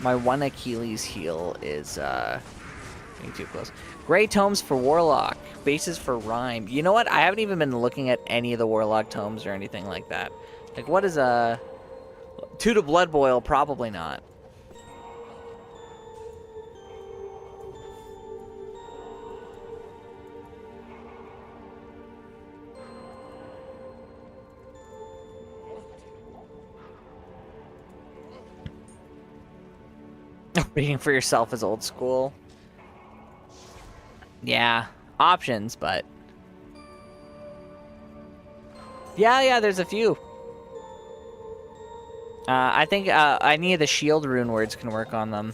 My one Achilles heel is getting too close. Gray tomes for Warlock. Bases for Rhyme. You know what? I haven't even been looking at any of the Warlock tomes or anything like that. Like, what is a... 2 to Blood Boil? Probably not. Reading for yourself is old school. Yeah, options, but... Yeah, there's a few. I think any of the shield rune words can work on them.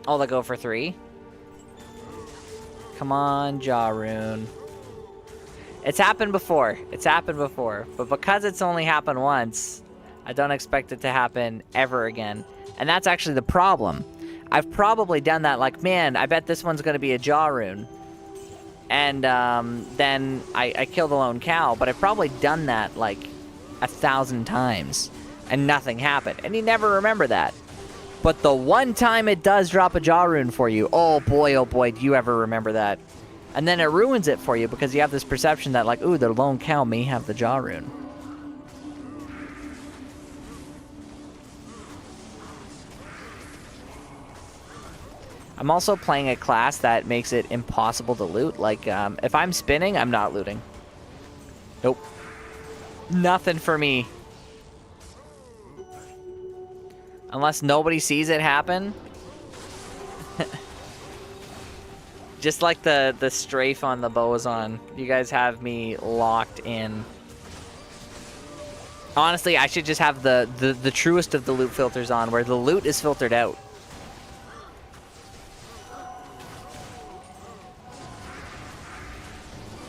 Oh, they'll go for 3? Come on, Jaw Rune. It's happened before. It's happened before. But because it's only happened once, I don't expect it to happen ever again. And that's actually the problem. I've probably done that like, man, I bet this one's going to be a Jaw Rune. And then I kill the lone cow. But I've probably done that like 1,000 times. And nothing happened. And you never remember that. But the one time it does drop a Jaw Rune for you, oh boy, do you ever remember that. And then it ruins it for you because you have this perception that, like, ooh, the lone cow may have the Jaw Rune. I'm also playing a class that makes it impossible to loot. Like, if I'm spinning, I'm not looting. Nope. Nothing for me. Unless nobody sees it happen. Just like the strafe on the boson. You guys have me locked in. Honestly, I should just have the truest of the loot filters on, where the loot is filtered out.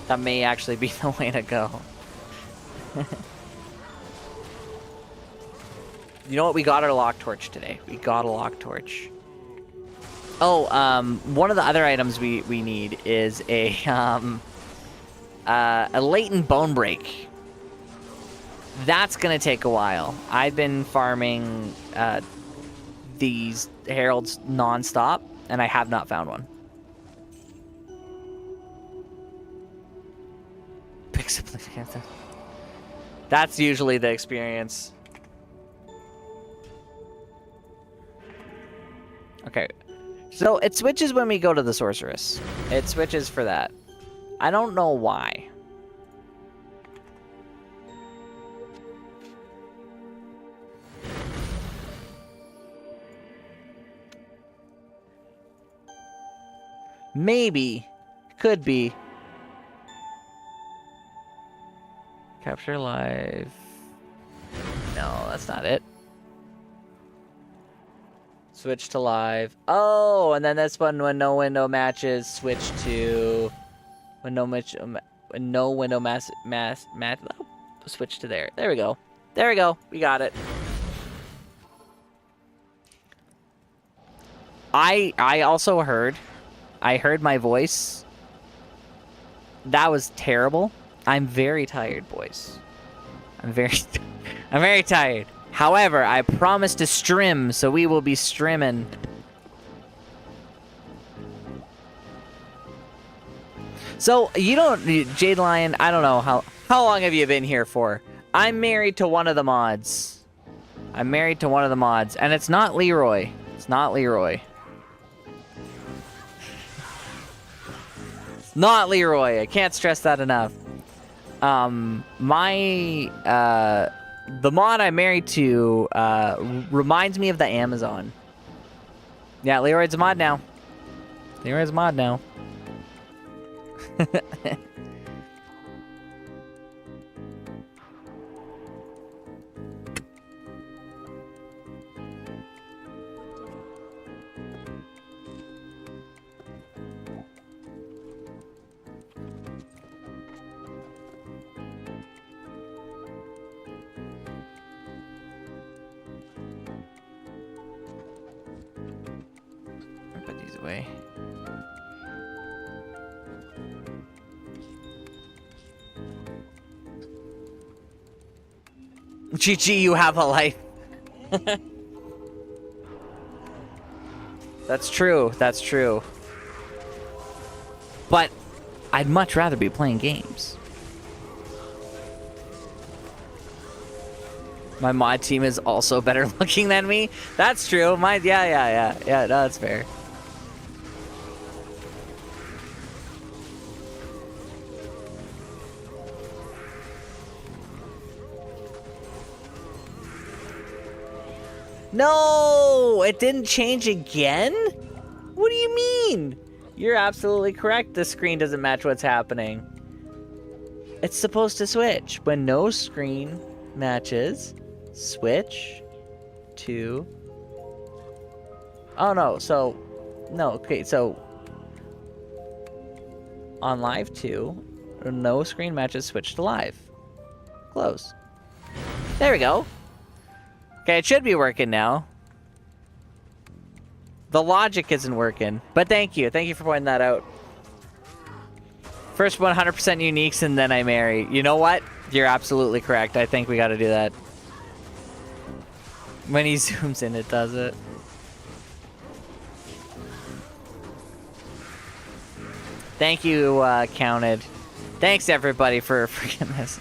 That may actually be the way to go. You know what? We got our lock torch today. We got a lock torch. Oh, one of the other items we need is a latent bone break. That's gonna take a while. I've been farming these heralds non-stop, and I have not found one. That's usually the experience. Okay. So, it switches when we go to the sorceress. It switches for that. I don't know why. Maybe. Could be. Capture live. No, that's not it. Switch to live. Oh, and then this one, when no window matches, switch to when no window match. Switch to there. There we go. There we go. We got it. I also heard I heard my voice. That was terrible. I'm very tired, boys. I'm very tired. However, I promised to stream, so we will be streaming. So, you don't, Jade Lion, I don't know, how long have you been here for? I'm married to one of the mods. I'm married to one of the mods, and it's not Leroy. It's not Leroy. It's not Leroy. I can't stress that enough. The mod I'm married to, reminds me of the Amazon. Yeah, Leroy's a mod now. Leroy's a mod now. Put these away. GG, you have a life. That's true. That's true. But I'd much rather be playing games. My mod team is also better looking than me. That's true. Yeah, no, that's fair. No, it didn't change again? What do you mean? You're absolutely correct. The screen doesn't match what's happening. It's supposed to switch. When no screen matches, switch to... Oh, no. So, no. Okay, so... On live 2, no screen matches, switch to live. Close. There we go. Okay, it should be working now. The logic isn't working. But thank you. Thank you for pointing that out. First 100% uniques and then I marry. You know what? You're absolutely correct. I think we gotta do that. When he zooms in, it does it. Thank you, Counted. Thanks, everybody, for freaking this.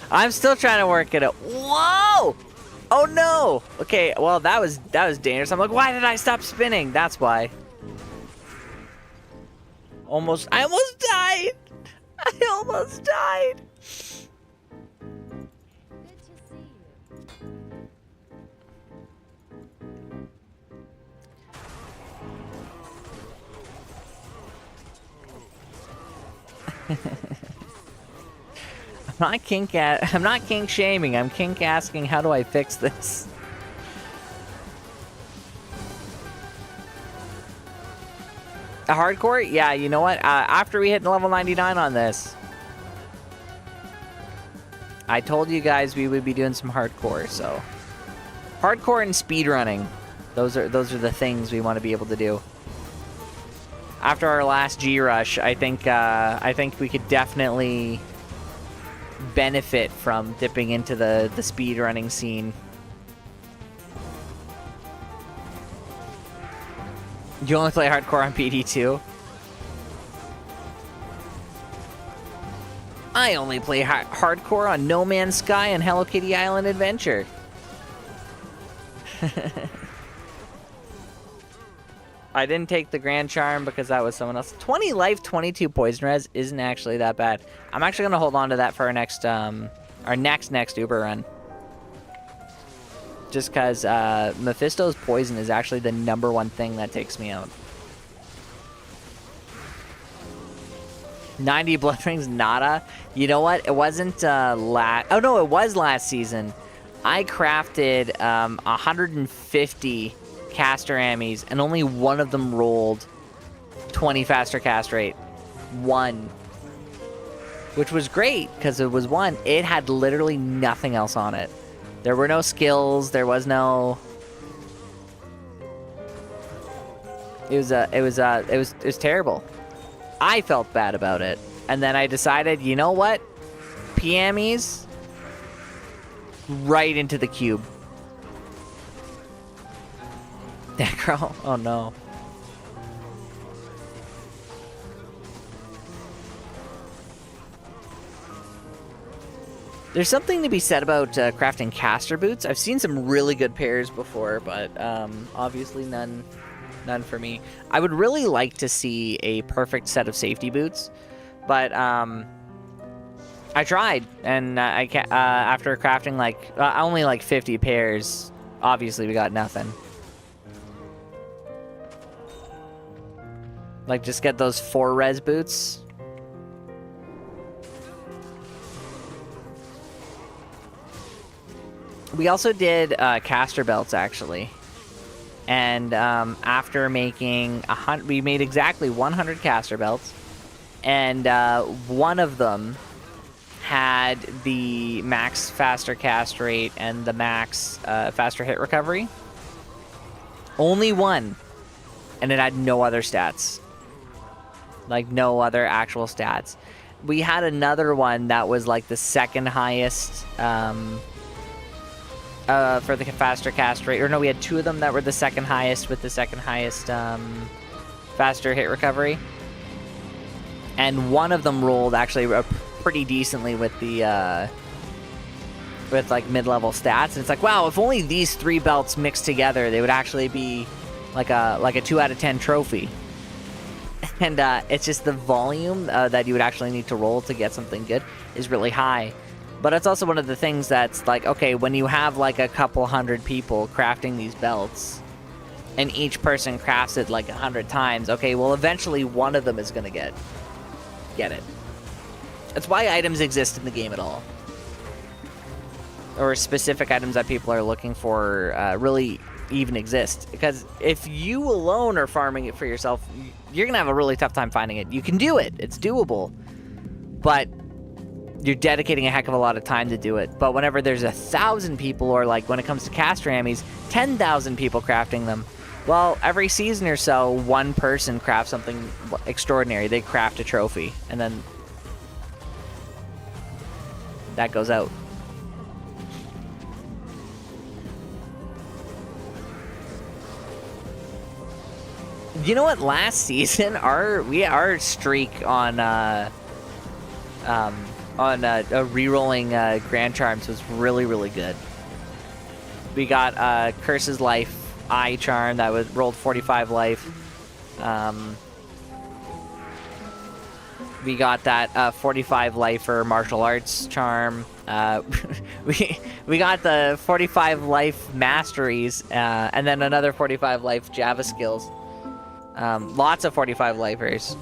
I'm still trying to work it out. Whoa! Oh no! Okay, well that was dangerous. I'm like, why did I stop spinning? That's why. I almost died. I almost died. Good to see you. I'm not kink shaming. I'm kink asking, how do I fix this? A hardcore? Yeah, you know what? After we hit level 99 on this, I told you guys we would be doing some hardcore. So, hardcore and speedrunning. Those are the things we want to be able to do. After our last G rush, I think we could definitely benefit from dipping into the speedrunning scene. You only play hardcore on PD2? I only play hardcore on No Man's Sky and Hello Kitty Island Adventure. I didn't take the Grand Charm because that was someone else. 20 life, 22 poison res isn't actually that bad. I'm actually going to hold on to that for our next Uber run. Just because Mephisto's poison is actually the #1 thing that takes me out. 90 blood rings, nada. You know what? It wasn't oh no, it was last season. I crafted 150 caster ammies, and only one of them rolled 20 faster cast rate. One. Which was great, because it was one. It had literally nothing else on it. There were no skills, there was no... It was terrible. I felt bad about it, and then I decided, you know what? PMEs right into the cube. Necro. Oh no. There's something to be said about crafting caster boots. I've seen some really good pairs before, but obviously none for me. I would really like to see a perfect set of safety boots, but I tried, and after crafting like only like 50 pairs, obviously we got nothing. Like, just get those 4 res boots. We also did caster belts, actually. And after making we made exactly 100 caster belts. And one of them had the max faster cast rate and the max faster hit recovery. Only one. And it had no other stats. Like, no other actual stats. We had another one that was like the second highest for the faster cast rate. Or no, we had 2 of them that were the second highest with the second highest faster hit recovery. And one of them rolled actually pretty decently with the with like mid-level stats. And it's like, wow, if only these 3 belts mixed together, they would actually be like a 2 out of 10 trophy. And it's just the volume that you would actually need to roll to get something good is really high. But it's also one of the things that's like, okay, when you have like a couple hundred people crafting these belts, and each person crafts it like 100 times, okay, well, eventually one of them is going to get it. That's why items exist in the game at all. Or specific items that people are looking for really even exist. Because if you alone are farming it for yourself, you're going to have a really tough time finding it. You can do it. It's doable. But you're dedicating a heck of a lot of time to do it. But whenever there's 1,000 people, or like when it comes to caster ammies, 10,000 people crafting them, well, every season or so, one person crafts something extraordinary. They craft a trophy, and then that goes out. You know what? Last season, our streak on re-rolling Grand Charms was really, really good. We got Curse's Life Eye Charm that was rolled 45 life. We got that 45 lifer martial arts charm. We got the 45 life masteries, and then another 45 life Java skills. Lots of 45 lifers.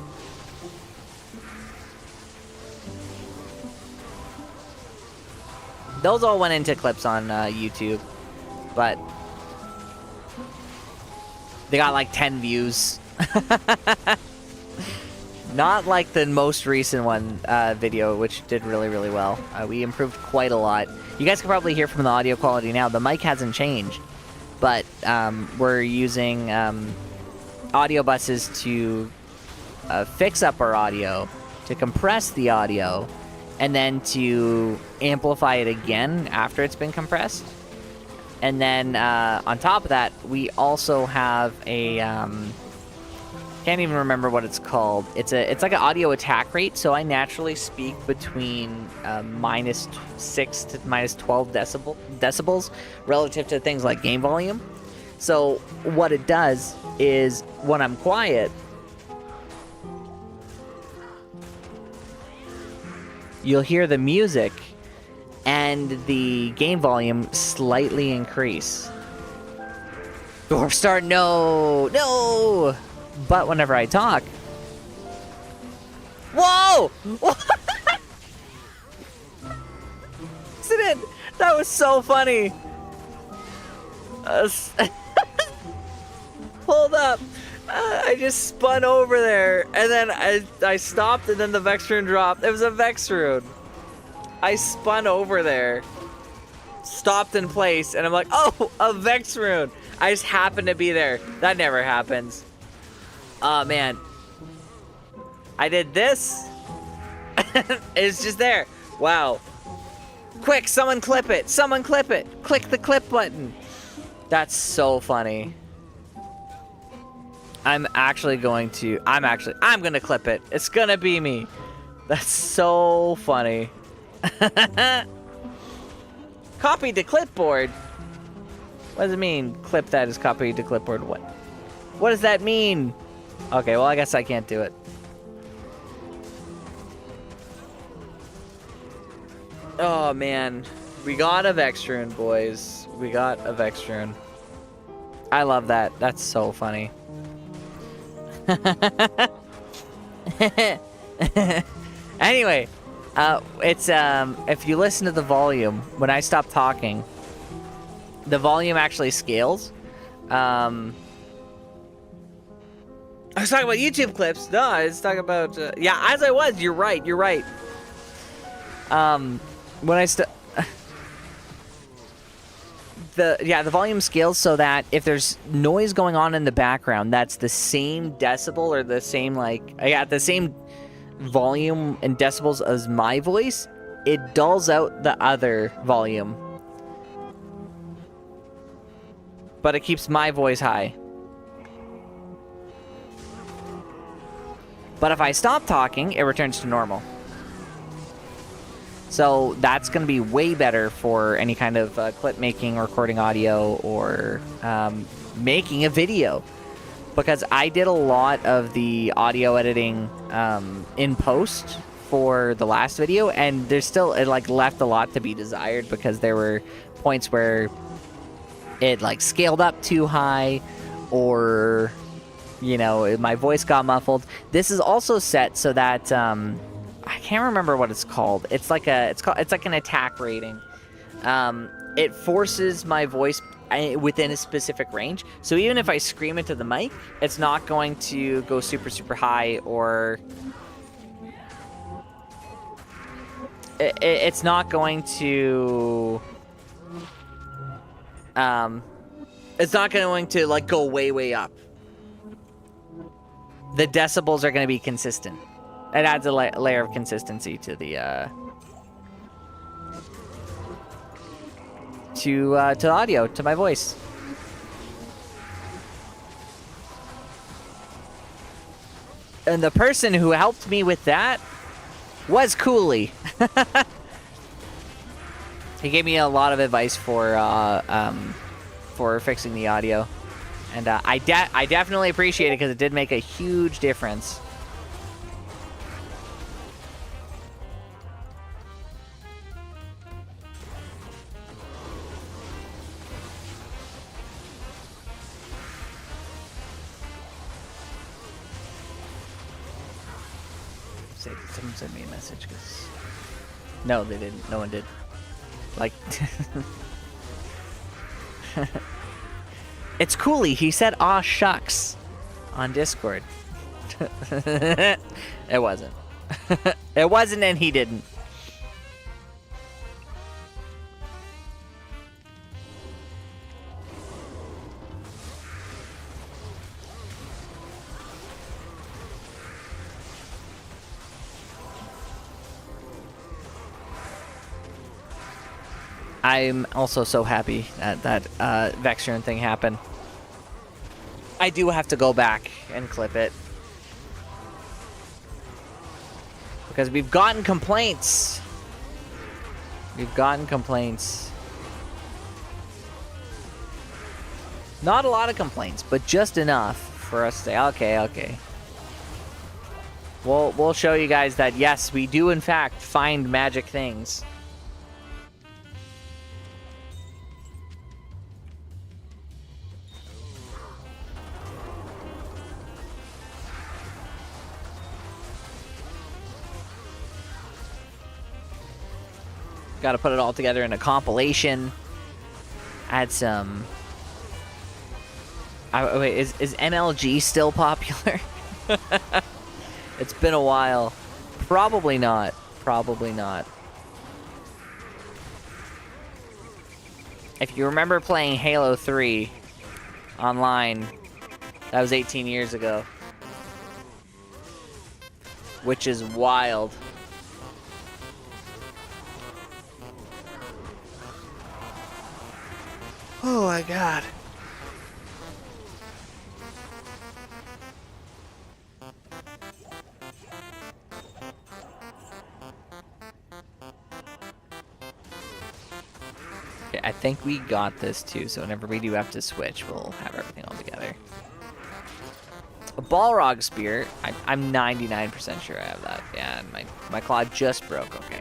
Those all went into clips on YouTube, but they got like 10 views. Not like the most recent one video, which did really, really well. We improved quite a lot. You guys can probably hear from the audio quality now. The mic hasn't changed, but we're using audio buses to fix up our audio, to compress the audio, and then to amplify it again after it's been compressed. And then on top of that, we also have a can't even remember what it's called. It's like an audio attack rate. So I naturally speak between -6 to -12 decibels relative to things like game volume. So what it does is when I'm quiet, you'll hear the music and the game volume slightly increase. Door start, no! But whenever I talk... Whoa! Accident! That was so funny! Hold up! I just spun over there, and then I stopped, and then the Vex rune dropped. It was a Vex rune. I spun over there, stopped in place, and I'm like, oh, a Vex rune! I just happened to be there. That never happens. Oh, man. I did this. It's just there. Wow. Quick, someone clip it. Someone clip it. Click the clip button. That's so funny. I'm going to clip it. It's gonna be me. That's so funny. Copy to clipboard. What does it mean? Clip that is copied to clipboard. What does that mean? Okay, well, I guess I can't do it. Oh, man. We got a Vextruin, boys. We got a Vextruin. I love that. That's so funny. Anyway, it's if you listen to the volume when I stop talking, the volume actually scales. I was talking about YouTube clips. No, I was talking about yeah. As I was, you're right. When I the volume scales so that if there's noise going on in the background that's the same decibel or the same the same volume and decibels as my voice, it dulls out the other volume. But it keeps my voice high. But if I stop talking, it returns to normal. So that's going to be way better for any kind of clip making, recording audio, or making a video. Because I did a lot of the audio editing in post for the last video, and there's still, it left a lot to be desired because there were points where it scaled up too high, or my voice got muffled. This is also set so that I can't remember what it's called. It's like an attack rating. It forces my voice within a specific range. So even if I scream into the mic, it's not going to go super, super high, or it's not going to go way, way up. The decibels are going to be consistent. It adds a layer of consistency to the to audio, to my voice. And the person who helped me with that was Cooley. He gave me a lot of advice for fixing the audio, and I definitely appreciate it because it did make a huge difference. Someone sent me a message because no, they didn't. No one did. It's Cooley. He said "aw shucks" on Discord. It wasn't. It wasn't, and he didn't. I'm also so happy that Vextruin thing happened. I do have to go back and clip it, because we've gotten complaints. Not a lot of complaints, but just enough for us to say, okay. We'll show you guys that yes, we do in fact find magic things. Got to put it all together in a compilation. Add some. Wait, is NLG still popular? It's been a while. Probably not. If you remember playing Halo 3 online, that was 18 years ago. which is wild. Oh my god. Okay, I think we got this too, so whenever we do have to switch, we'll have everything all together. A Balrog Spear. I'm 99% sure I have that. Yeah, and my claw just broke. Okay.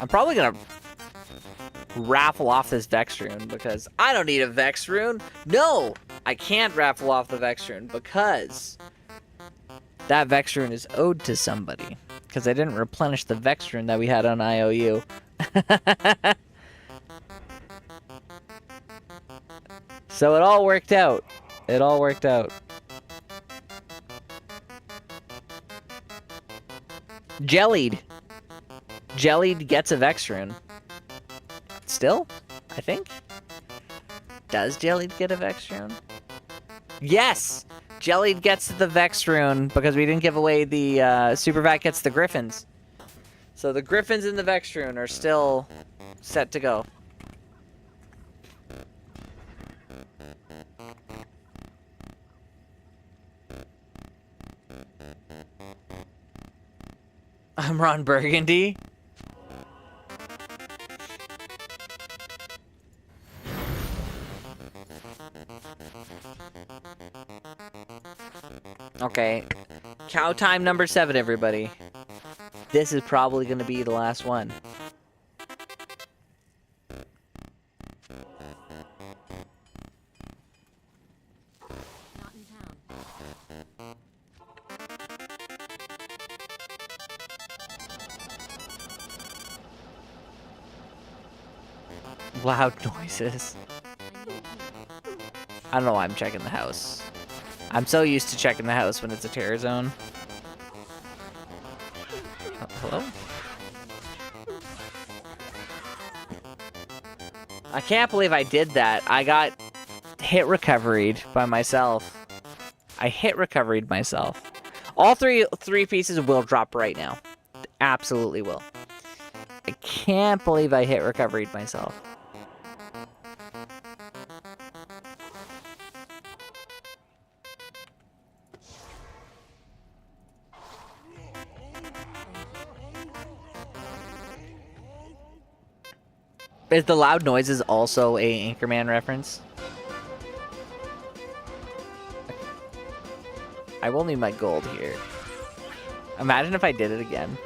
I'm probably gonna raffle off this Vex rune because I don't need a Vex rune. No, I can't raffle off the Vex rune because that Vex rune is owed to somebody because I didn't replenish the Vex rune that we had on IOU. So it all worked out. It all worked out. Jellied. Jellied gets a Vex rune. Still, I think. Does Jellied get a Vex rune? Yes! Jellied gets the Vex rune because we didn't give away the Super Vat gets the Griffins. So the Griffins and the Vex rune are still set to go. I'm Ron Burgundy. Okay. Cow time number 7, everybody. This is probably going to be the last one. Not in town. Loud noises. I don't know why I'm checking the house. I'm so used to checking the house when it's a terror zone. Oh, hello? I can't believe I did that. I got hit recovered by myself. I hit recovered myself. All three pieces will drop right now. Absolutely will. I can't believe I hit recovered myself. Is the loud noises also a Anchorman reference? I will need my gold here. Imagine if I did it again.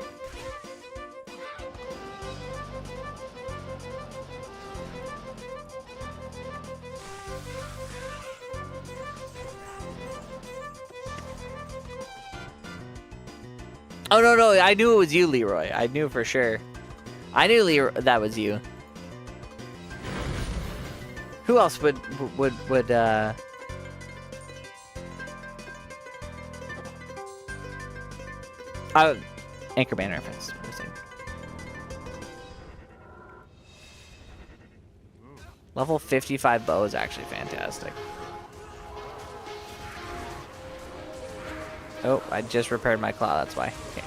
Oh, no, I knew it was you, Leroy. I knew for sure. I knew that was you. Who else would Anchorman reference. Level 55 bow is actually fantastic. Oh, I just repaired my claw, that's why. Okay.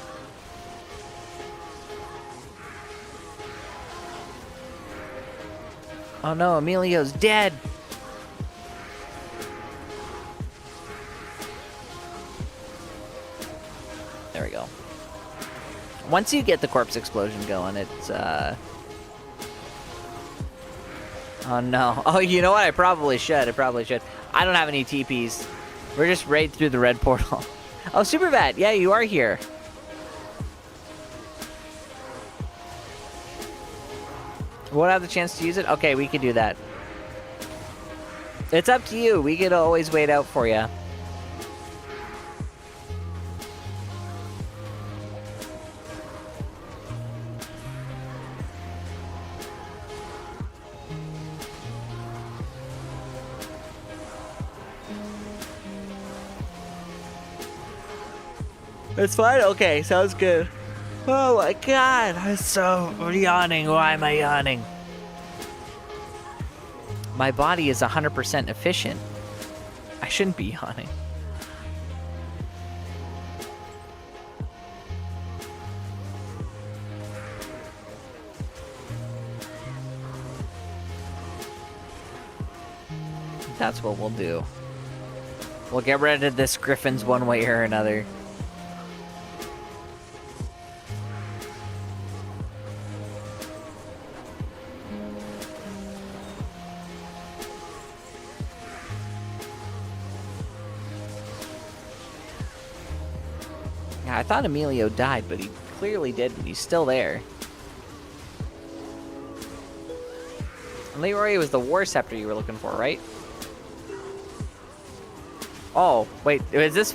Oh no, Emilio's dead! There we go. Once you get the corpse explosion going, it's, Oh no. Oh, you know what? I probably should. I don't have any TPs. We're just right through the red portal. Oh, Super Vat! Yeah, you are here. Won't have the chance to use it? Okay, we can do that. It's up to you. We could always wait out for you. It's fine? Okay, sounds good. Oh my god, I'm so yawning. Why am I yawning? My body is 100% efficient. I shouldn't be yawning. That's what we'll do. We'll get rid of this Griffins one way or another. Yeah, I thought Emilio died, but he clearly didn't. He's still there. And Leroy was the War Scepter you were looking for, right? Oh, wait, is this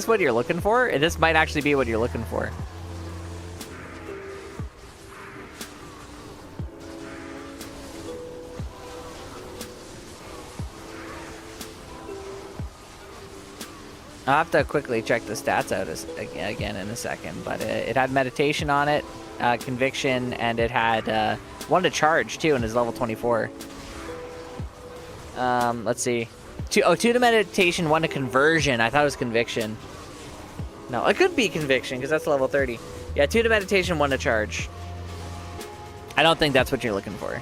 what you're looking for? This might actually be what you're looking for. I'll have to quickly check the stats out again in a second, but it had meditation on it, conviction, and it had one to charge too, and is level 24. Let's see. Two to meditation, 1 to conversion. I thought it was conviction. No, it could be conviction because that's level 30. Yeah, 2 to meditation, 1 to charge. I don't think that's what you're looking for.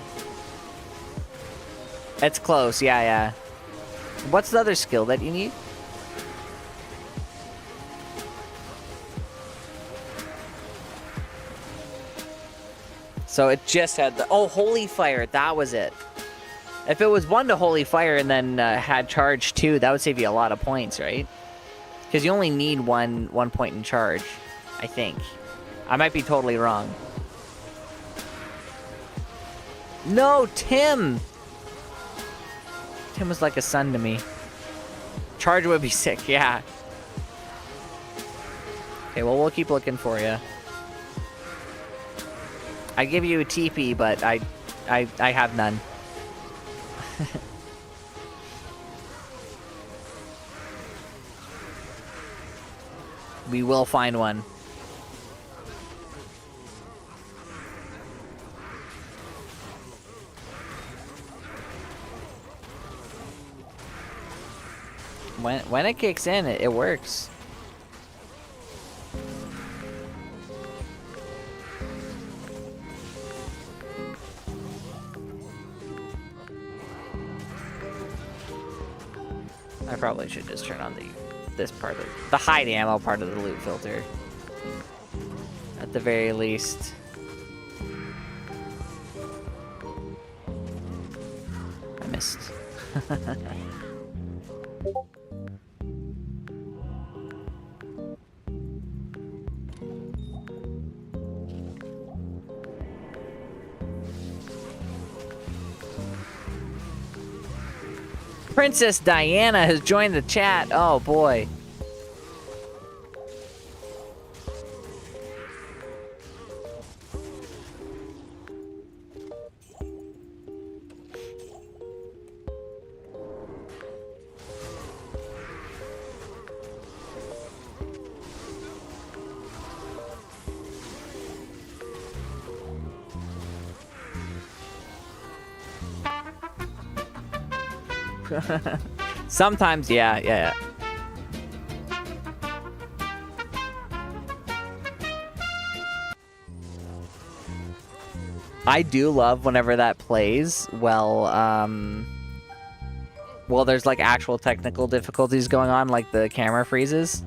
It's close. Yeah. What's the other skill that you need? So it just had the... Oh, Holy Fire. That was it. If it was 1 to Holy Fire and then had charge 2, that would save you a lot of points, right? Because you only need one point in charge, I think. I might be totally wrong. No, Tim! Tim was like a son to me. Charge would be sick, yeah. Okay, well, we'll keep looking for you. I give you a TP, but I have none. We will find one. When it kicks in, it works. I probably should just turn on this part of the hide ammo part of the loot filter. At the very least. I missed. Princess Diana has joined the chat. Oh boy. Sometimes, yeah. I do love whenever that plays. Well, there's like actual technical difficulties going on, like the camera freezes.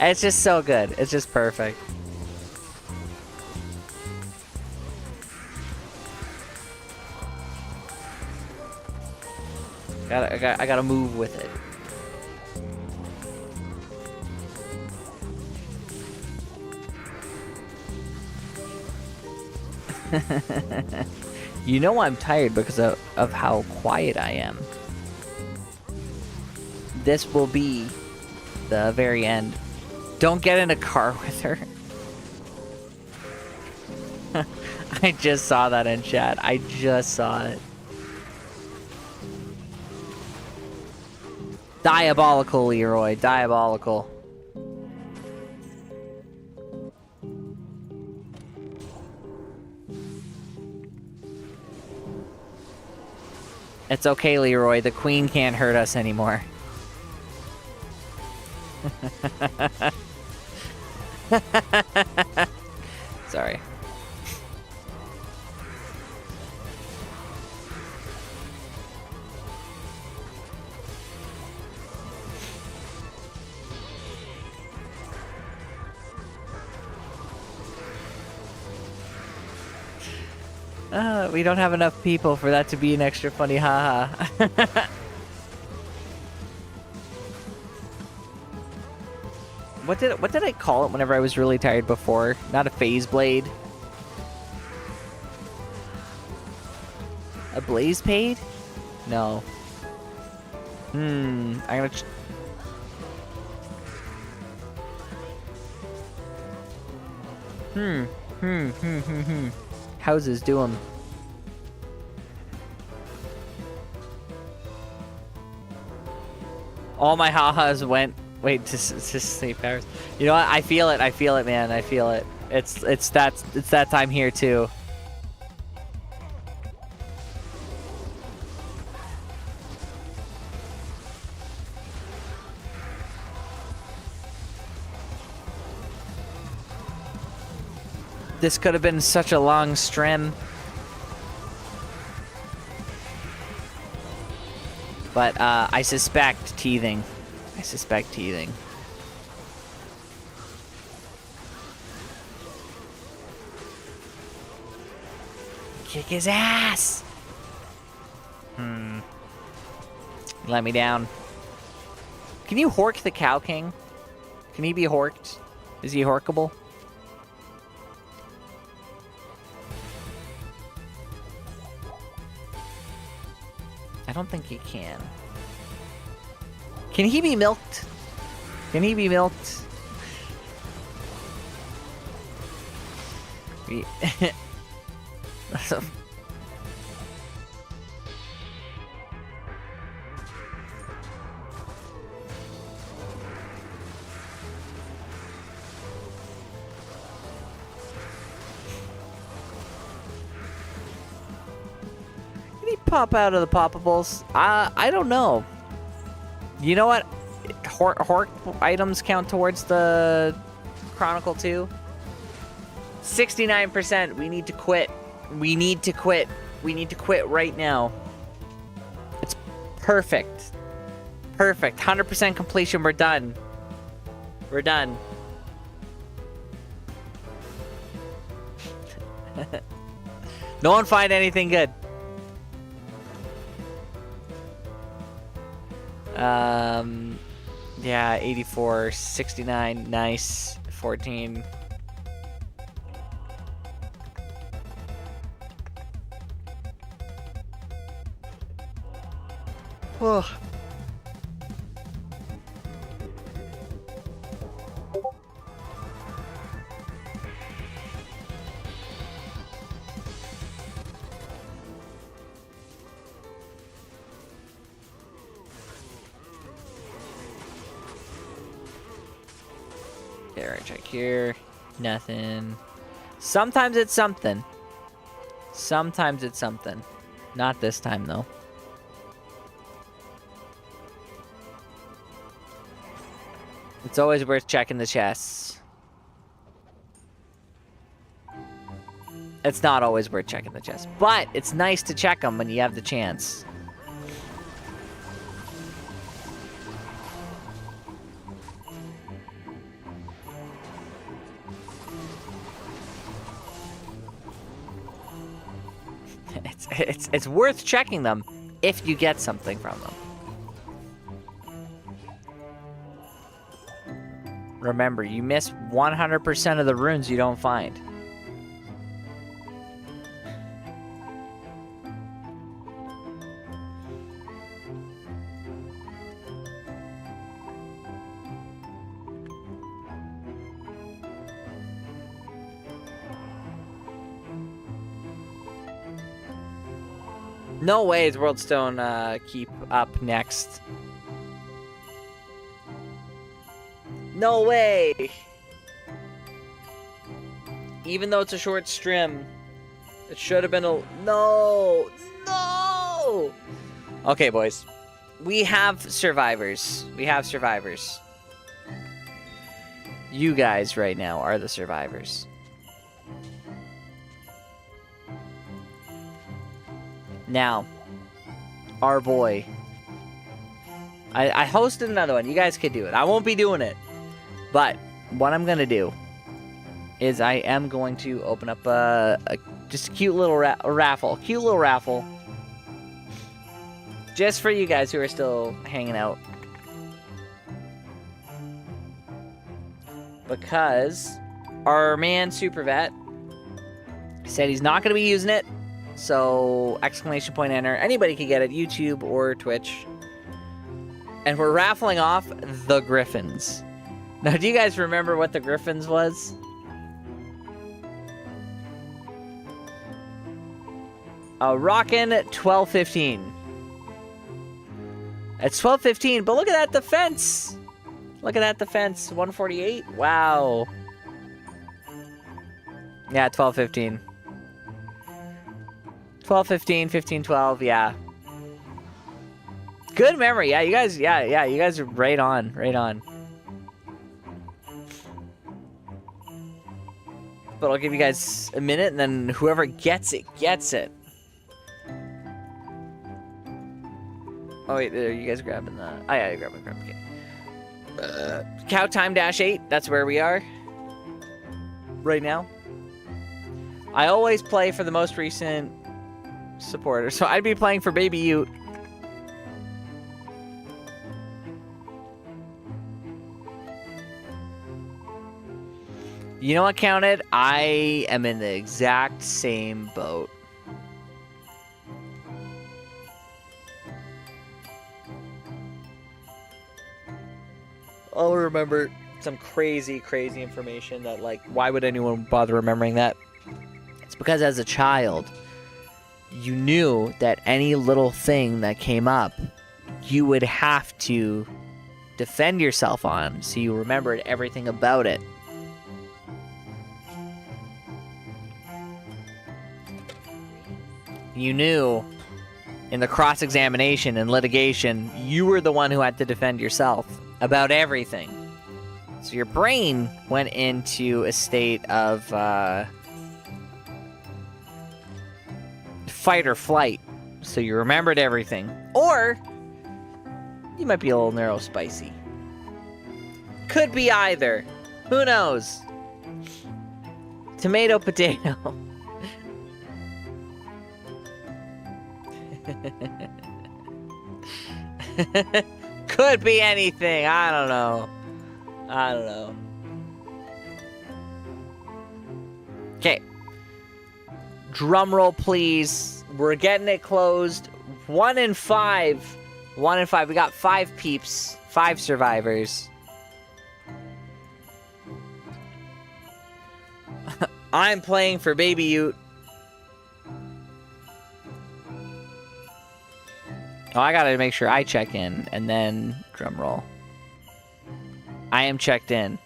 It's just so good. It's just perfect. I gotta move with it. You know I'm tired because of how quiet I am. This will be the very end. Don't get in a car with her. I just saw that in chat. I just saw it. Diabolical, Leroy. Diabolical. It's okay, Leroy. The queen can't hurt us anymore. Sorry. We don't have enough people for that to be an extra funny haha. What did I call it whenever I was really tired before? Not a phase blade. A blaze pade? No. I'm gonna. Houses do 'em. All my ha-has went. Wait, just say Paris. You know what? I feel it, man. I feel it. It's that time here too. This could have been such a long stream. But I suspect teething. I suspect teething. Kick his ass! Let me down. Can you hork the Cow King? Can he be horked? Is he horkable? I don't think he can. Can he be milked? Can he be milked? Can he pop out of the poppables? I don't know. You know what? Hork items count towards the Chronicle too. 69%. We need to quit. We need to quit. We need to quit right now. It's perfect. Perfect. 100% completion. We're done. We're done. No one find anything good. Yeah, 84, 69, nice, 14. Oh. Okay, right, check here. Nothing. Sometimes it's something. Sometimes it's something. Not this time, though. It's always worth checking the chests. It's not always worth checking the chests, but it's nice to check them when you have the chance. It's worth checking them if you get something from them. Remember, you miss 100% of the runes you don't find. No way is World Stone keep up next. No way! Even though it's a short stream, it should have been a... No! No! Okay, boys. We have survivors. We have survivors. You guys right now are the survivors. Now, our boy. I hosted another one. You guys could do it. I won't be doing it. But what I'm going to do is I am going to open up just a cute little raffle. Cute little raffle. Just for you guys who are still hanging out. Because our man Super Vet said he's not going to be using it. So, exclamation point enter. Anybody can get it, YouTube or Twitch. And we're raffling off the Griffins. Now, do you guys remember what the Griffins was? Rockin' 1215. It's 1215, but look at that defense. Look at that defense. 148. Wow. Yeah, 1215. 1215, 1512, yeah. Good memory. Yeah, you guys, you guys are right on, right on. But I'll give you guys a minute, and then whoever gets it, gets it. Oh, wait, there, you guys are grabbing the... Oh, yeah, you're grabbing, okay. Cow Time -8, that's where we are. Right now. I always play for the most recent supporter, so I'd be playing for Baby Ute. You know what, Counted? I am in the exact same boat. I'll remember some crazy information that, like, why would anyone bother remembering that? It's because as a child, you knew that any little thing that came up, you would have to defend yourself on, so you remembered everything about it. You knew in the cross-examination and litigation, you were the one who had to defend yourself about everything. So your brain went into a state of fight or flight. So you remembered everything. Or you might be a little neurospicy. Could be either. Who knows? Tomato, potato. Could be anything. I don't know. Okay. Drum roll, please. We're getting it closed. 1 in 5. 1 in 5. We got 5 peeps. 5 survivors. I'm playing for Baby Ute. Oh, I gotta make sure I check in, and then drum roll. I am checked in.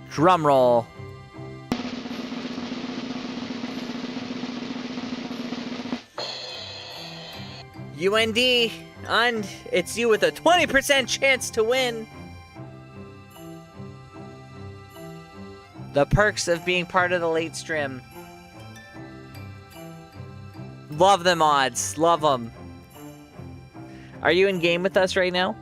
Drum roll. UND, and it's you with a 20% chance to win. The perks of being part of the late stream. Love them odds. Love them. Are you in game with us right now?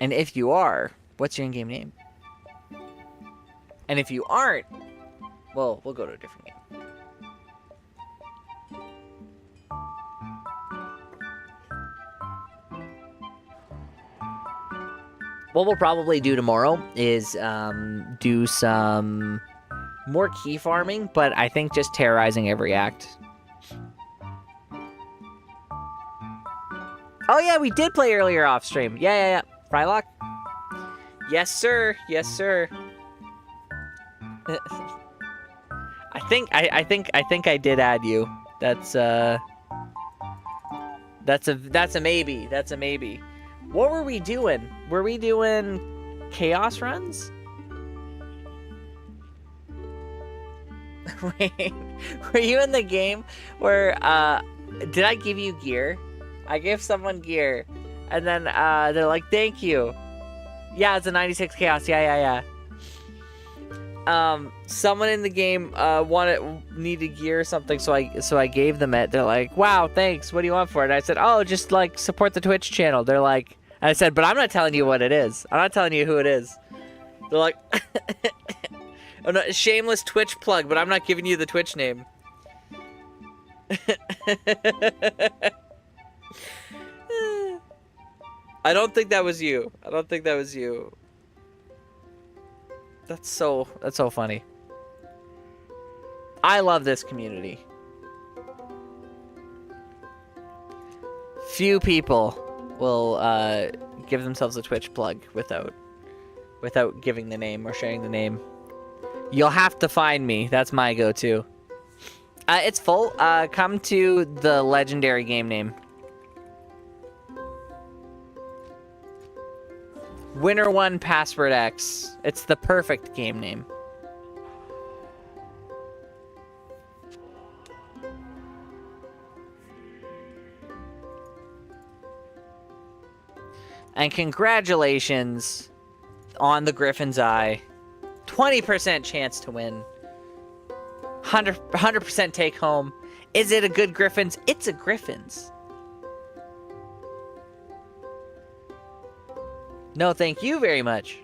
And if you are, what's your in-game name? And if you aren't, well, we'll go to a different game. What we'll probably do tomorrow is do some more key farming, but I think just terrorizing every act. Oh yeah, we did play earlier off stream. Yeah. Frylock? Yes, sir. Yes, sir. I think I did add you. That's a maybe. That's a maybe. What were we doing? Were we doing chaos runs? Wait, were you in the game where did I give you gear? I gave someone gear, and then they're like, "Thank you." Yeah, it's a 96 chaos. Yeah. Someone in the game needed gear or something, so I gave them it. They're like, "Wow, thanks. What do you want for it?" And I said, "Oh, just like support the Twitch channel." They're like, and I said, "But I'm not telling you what it is. I'm not telling you who it is." They're like, "Oh no, shameless Twitch plug, but I'm not giving you the Twitch name." I don't think that was you. I don't think that was you. That's so funny. I love this community. Few people will give themselves a Twitch plug without giving the name or sharing the name. You'll have to find me. That's my go-to. It's full. Come to the legendary game name. Winner 1 Password X. It's the perfect game name. And congratulations on the Griffin's Eye. 20% chance to win. 100% take home. Is it a good Griffin's? It's a Griffin's. No, thank you very much.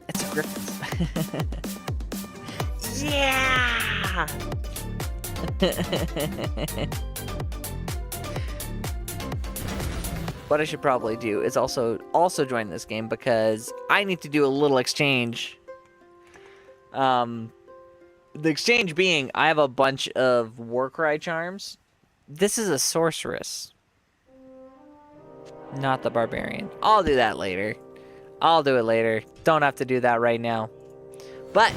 It's a Griffin's. Yeah! What I should probably do is also join this game because I need to do a little exchange. The exchange being, I have a bunch of Warcry charms. This is a sorceress, not the barbarian. I'll do that later. I'll do it later. Don't have to do that right now. But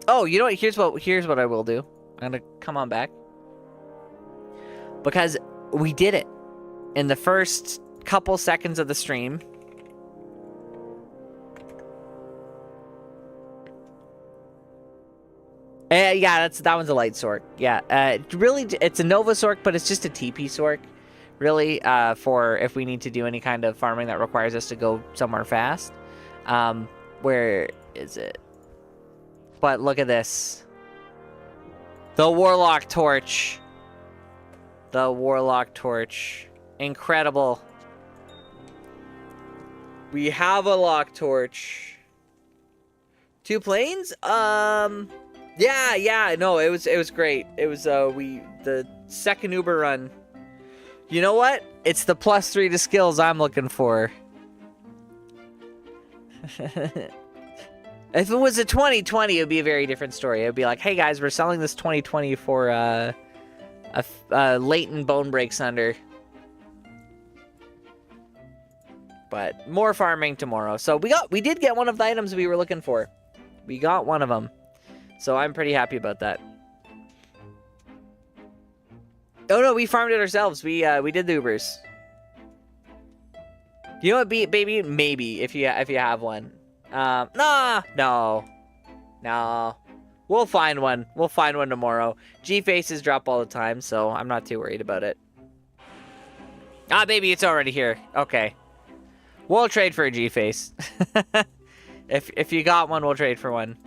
oh, you know what? Here's what I will do. I'm gonna come on back because we did it in the first couple seconds of the stream. Yeah, that one's a light sork. Yeah, really, it's a Nova sork, but it's just a TP sork. Really, for if we need to do any kind of farming that requires us to go somewhere fast. Where is it? But look at this. The Warlock Torch. The Warlock Torch. Incredible. We have a Lock Torch. 2 planes? Yeah, no, it was great. It was the second Uber run. You know what? It's the +3 to skills I'm looking for. If it was a 2020, it would be a very different story. It would be like, hey guys, we're selling this 2020 for a latent bone breaks under. But more farming tomorrow. So we did get one of the items we were looking for. We got one of them. So I'm pretty happy about that. Oh no, we farmed it ourselves. We did the Ubers. You know what, baby? Maybe if you have one. No. We'll find one. We'll find one tomorrow. G-faces drop all the time, so I'm not too worried about it. Ah, baby, it's already here. Okay. We'll trade for a G-face. If you got one, we'll trade for one.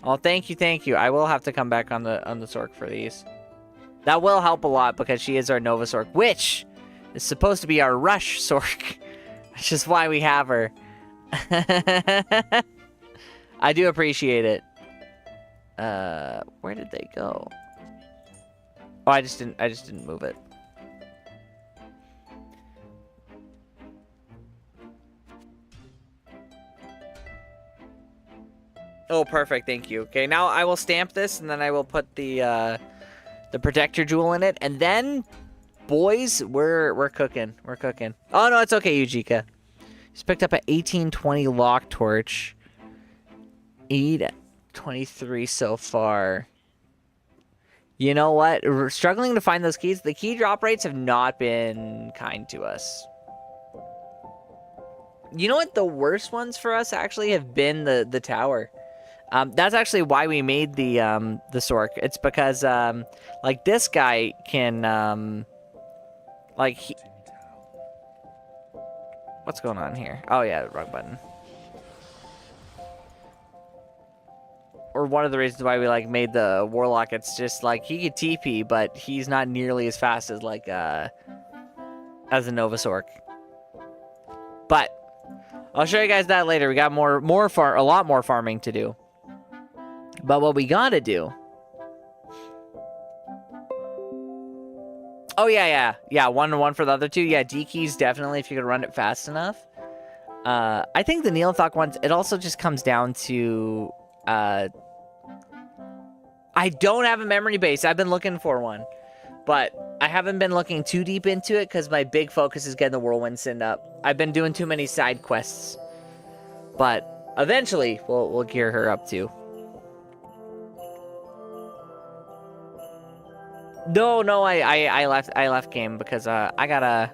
Oh, thank you. I will have to come back on the Sork for these. That will help a lot because she is our Nova Sork, which is supposed to be our Rush Sork, which is why we have her. I do appreciate it. Where did they go? Oh, I just didn't move it. Oh, perfect. Thank you. Okay, now I will stamp this, and then I will put the protector jewel in it, and then, boys, we're cooking. We're cooking. Oh no, it's okay, Yujika. He's picked up an 1820 lock torch. 823 so far. You know what? We're struggling to find those keys. The key drop rates have not been kind to us. You know what? The worst ones for us actually have been the tower. That's actually why we made the Sork. It's because like this guy can like he... What's going on here? Oh yeah, wrong button. Or one of the reasons why we like made the Warlock, it's just like he could TP, but he's not nearly as fast as like as a Nova Sork. But I'll show you guys that later. We got a lot more farming to do. But what we gotta do... Oh, yeah. One for the other two. Yeah, D keys definitely if you could run it fast enough. I think the Neolithok ones, it also just comes down to... I don't have a memory base. I've been looking for one. But I haven't been looking too deep into it because my big focus is getting the Whirlwind Sin up. I've been doing too many side quests. But eventually, we'll gear her up too. No, I left game because I gotta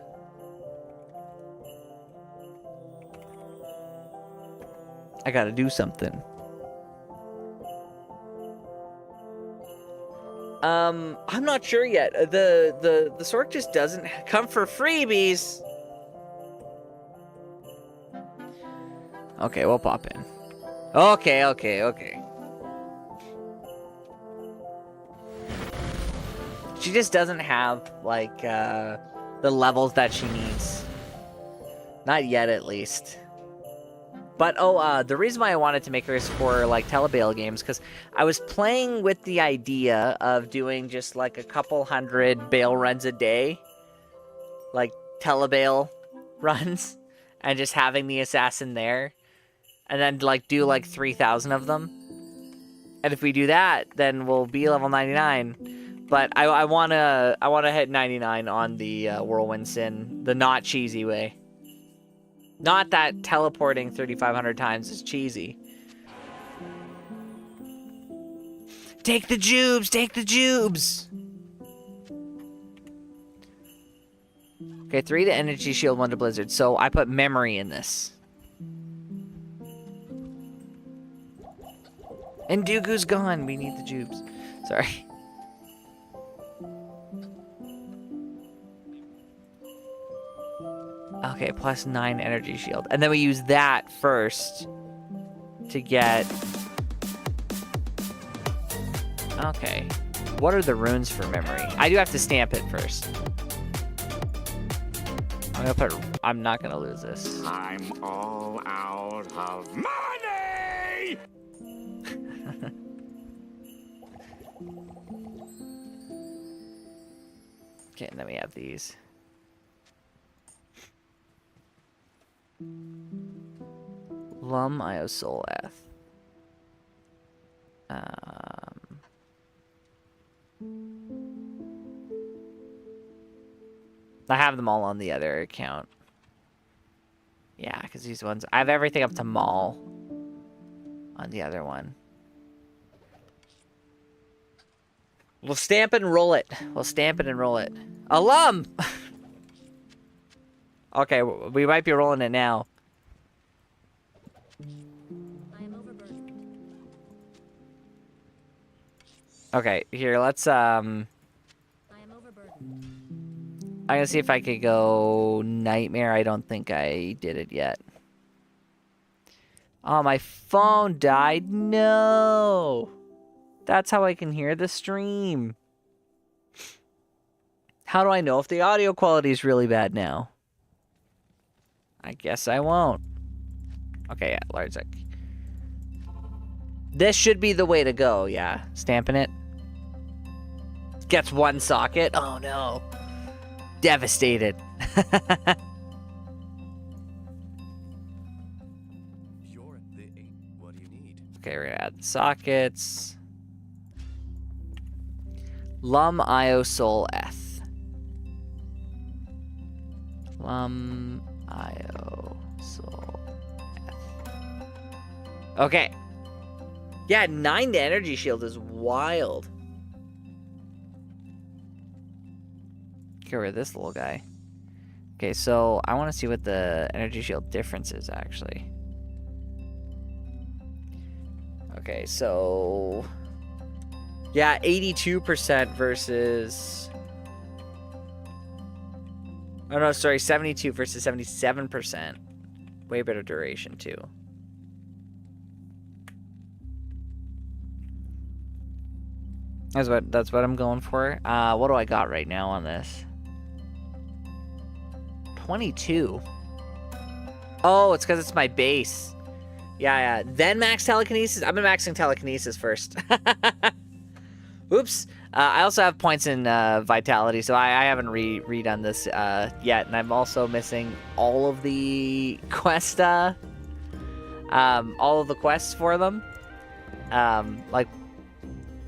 do something. I'm not sure yet. The Sork just doesn't come for freebies. Okay, we'll pop in. Okay. She just doesn't have, like, the levels that she needs. Not yet, at least. But, the reason why I wanted to make her is for, like, telebale games, because I was playing with the idea of doing just, like, a couple hundred bale runs a day. Like, telebale runs. And just having the assassin there. And then, like, do, like, 3,000 of them. And if we do that, then we'll be level 99. But I wanna hit 99 on the Whirlwind Sin, the not cheesy way. Not that teleporting 3,500 times is cheesy. Take the jubes! Take the jubes! Okay, 3 to energy shield, 1 to blizzard. So I put memory in this. And Dooku's gone. We need the jubes. Sorry. Okay, plus 9 energy shield. And then we use that first to get... Okay. What are the runes for memory? I do have to stamp it first. I'm not gonna lose this. I'm all out of money! Okay, and then we have these. Lum Iosolath. I have them all on the other account. Yeah, because these ones... I have everything up to Maul on the other one. We'll stamp it and roll it. Alum! Okay, we might be rolling it now. I am overburdened. Okay, here, let's, I am overburdened. I'm gonna see if I could go Nightmare. I don't think I did it yet. Oh, my phone died. No! That's how I can hear the stream. How do I know if the audio quality is really bad now? I guess I won't. Okay, yeah, large sec. This should be the way to go, yeah. Stamping it. Gets 1 socket. Oh no. Devastated. You're the 8. What do you need? Okay, we're gonna add the sockets. Lum Io Sol Eth. Lum Io Sol Eth. Okay. Yeah, 9 to energy shield is wild. Get rid of this little guy. Okay, so I want to see what the energy shield difference is, actually. Okay, so... yeah, 82% versus... oh, no, sorry, 72 versus 77%. Way better duration, too. That's what I'm going for. What do I got right now on this? 22. Oh, it's because it's my base. Yeah. Then max telekinesis. I've been maxing telekinesis first. Oops. I also have points in vitality, so I haven't redone this yet, and I'm also missing all of the quest, all of the quests for them. Like,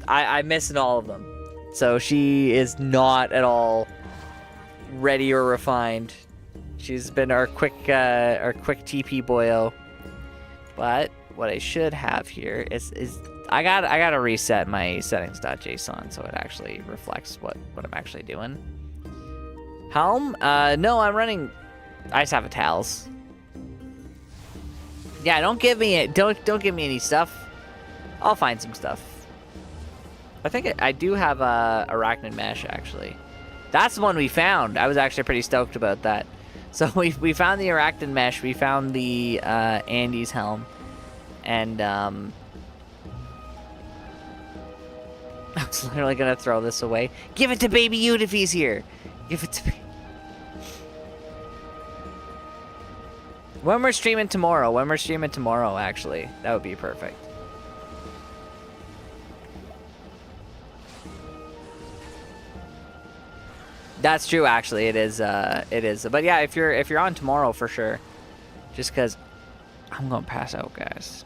I'm missing all of them. So she is not at all ready or refined. She's been our quick TP boyo. But what I should have here is I gotta reset my settings.json so it actually reflects what I'm actually doing. Helm? No, I'm running. I just have a towels. Yeah, don't give me any stuff. I'll find some stuff. I think I do have a arachnid mesh actually. That's the one we found. I was actually pretty stoked about that. So we found the arachnid mesh. We found the Andy's helm, and I was literally gonna throw this away. Give it to Baby Yoot if he's here. Give it to me. When we're streaming tomorrow, actually, that would be perfect. That's true, actually. It is. But yeah, if you're on tomorrow for sure, just because I'm gonna pass out, guys.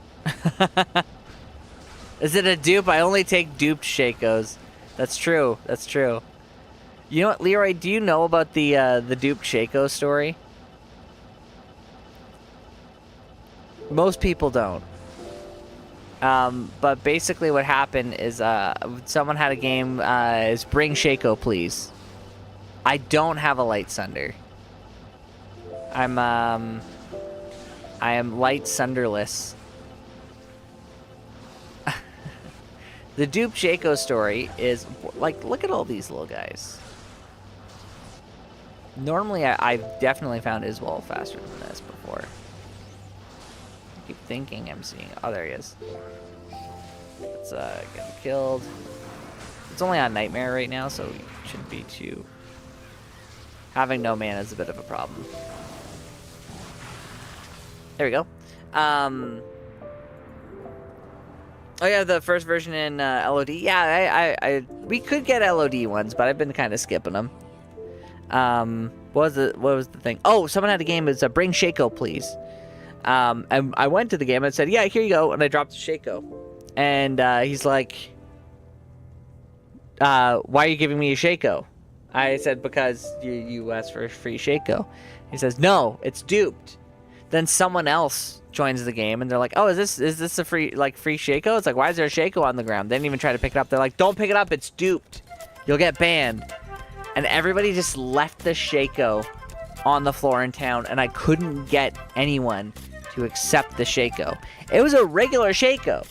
Is it a dupe? I only take duped Shakos. That's true. That's true. You know what, Leroy? Do you know about the duped Shako story? Most people don't. But basically, what happened is someone had a game. Is bring Shako, please. I don't have a light sunder. I am light sunderless. The dupe Shako story is like, look at all these little guys. Normally, I've definitely found Iswell faster than this before. I keep thinking I'm seeing. Oh, there he is. Let's get him killed. It's only on Nightmare right now, so it shouldn't be too. Having no mana is a bit of a problem. There we go. Oh yeah, the first version in LOD. Yeah, we could get LOD ones, but I've been kind of skipping them. What was the thing? Oh, someone had a game. It's bring Shako, please. And I went to the game and said, yeah, here you go, and I dropped Shako, and he's like, why are you giving me a Shako? I said, because you asked for a free Shako. He says, no, it's duped. Then someone else joins the game, and they're like, oh, is this a free Shako? It's like, why is there a Shako on the ground? They didn't even try to pick it up. They're like, don't pick it up, it's duped. You'll get banned. And everybody just left the Shako on the floor in town, and I couldn't get anyone to accept the Shako. It was a regular Shako.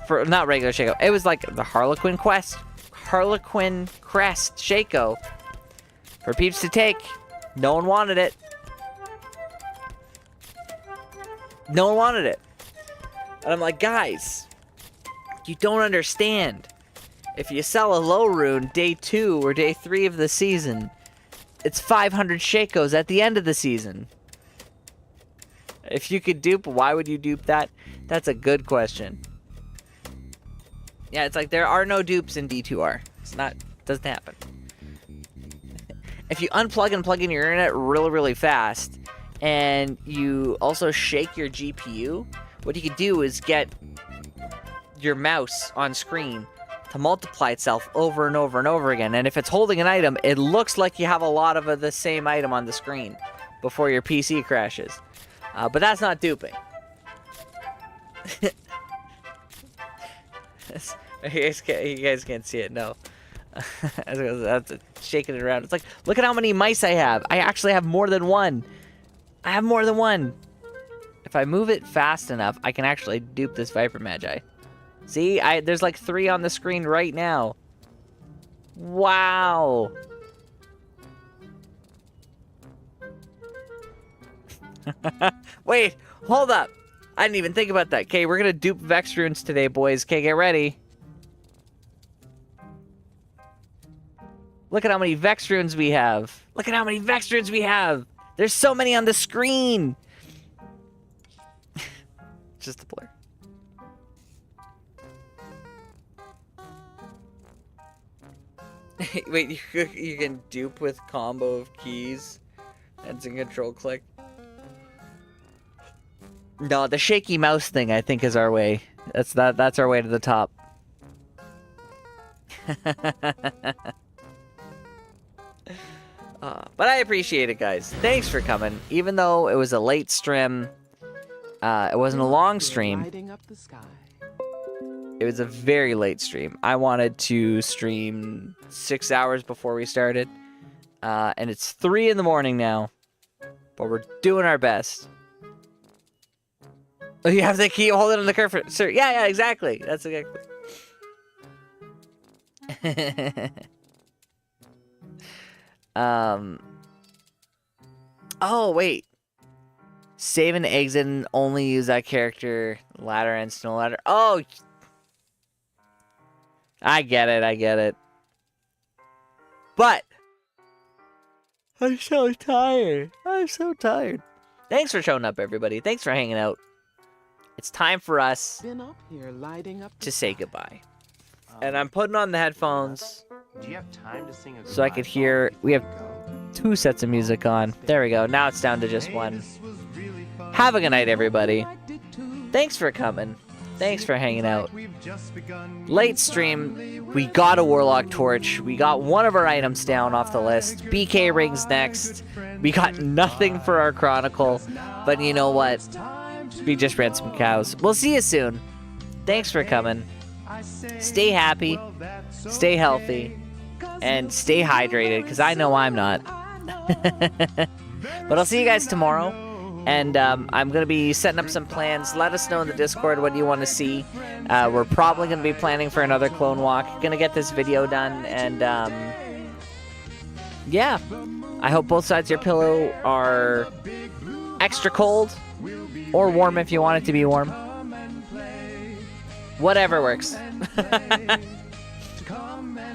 For not regular Shako. It was like the Harlequin Crest Shako for peeps to take. No one wanted it. No one wanted it. And I'm like, guys, you don't understand. If you sell a low rune day 2 or day 3 of the season, it's 500 Shakos at the end of the season. If you could dupe, why would you dupe that? That's a good question. Yeah, it's like there are no dupes in D2R. It's not, doesn't happen. If you unplug and plug in your internet really, really fast, and you also shake your GPU, what you could do is get your mouse on screen to multiply itself over and over and over again. And if it's holding an item, it looks like you have a lot of the same item on the screen before your PC crashes. But that's not duping. You guys can't see it, no. That's shaking it around. It's like, look at how many mice I have. I actually have more than one. I have more than one. If I move it fast enough, I can actually dupe this Viper Magi. See, there's like 3 on the screen right now. Wow. Wait, hold up. I didn't even think about that. Okay, we're gonna dupe Vex Runes today, boys. Okay, get ready. Look at how many Vex Runes we have. Look at how many Vex Runes we have. There's so many on the screen. Just a blur. Wait, you can dupe with combo of keys and some control click. No, the shaky mouse thing I think is our way. That's our way to the top. But I appreciate it, guys. Thanks for coming. Even though it was a late stream, it wasn't a long stream. It was a very late stream. I wanted to stream 6 hours before we started. And it's 3 in the morning now. But we're doing our best. Oh, you have to keep holding on the cursor. Sir, yeah, exactly. That's exactly. Oh, wait. Save and exit and only use that character. Ladder and snow ladder. Oh! I get it. But! I'm so tired. Thanks for showing up, everybody. Thanks for hanging out. It's time for us to say goodbye. And I'm putting on the headphones so I could hear. We have 2 sets of music on. There we go. Now it's down to just 1. Have a good night, everybody. Thanks for coming. Thanks for hanging out. Late stream. We got a Warlock Torch. We got one of our items down off the list. BK Rings next. We got nothing for our Chronicle. But you know what? We just ran some cows. We'll see you soon. Thanks for coming. Stay happy. Stay healthy. And stay hydrated, because I know I'm not. But I'll see you guys tomorrow. And I'm going to be setting up some plans. Let us know in the Discord what you want to see. We're probably going to be planning for another Clone Walk. Going to get this video done. And yeah. I hope both sides of your pillow are extra cold. Or warm if you want it to be warm. Whatever works.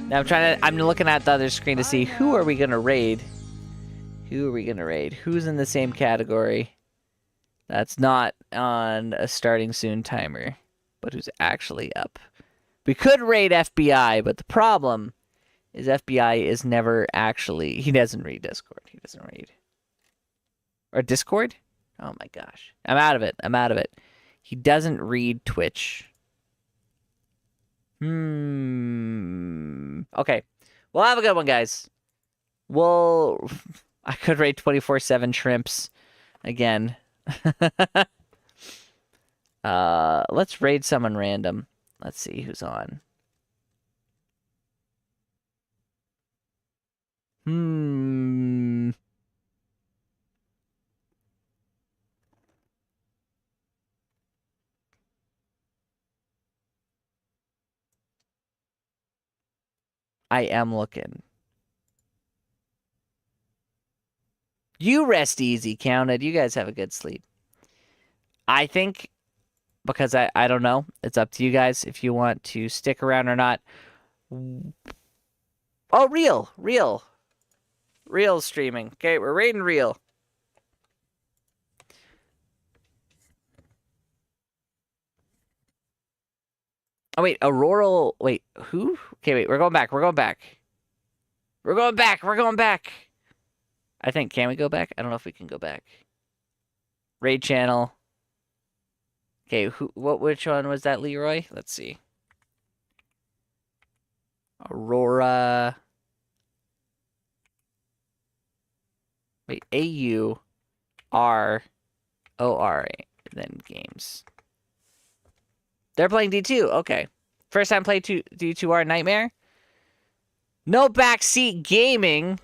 Now I'm looking at the other screen to see who are we gonna raid. Who's in the same category? That's not on a starting soon timer, but who's actually up. We could raid FBI, but the problem is FBI is never actually. He doesn't read Discord. Or Discord? Oh my gosh. I'm out of it. He doesn't read Twitch. Okay. Well, have a good one, guys. I could raid 24/7 shrimps again. Let's raid someone random. Let's see who's on. I am looking. You rest easy, Counted. You guys have a good sleep. I think, because I don't know, it's up to you guys if you want to stick around or not. Oh, Real streaming. Okay, we're raiding Real. Oh, wait, Auroral. Wait, who? Okay, wait, we're going back. I think, can we go back? I don't know if we can go back. Raid channel. Okay, which one was that, Leroy? Let's see. Aurora. Wait, AURORA, then games. They're playing D2. Okay. First time play D2R Nightmare. No backseat gaming.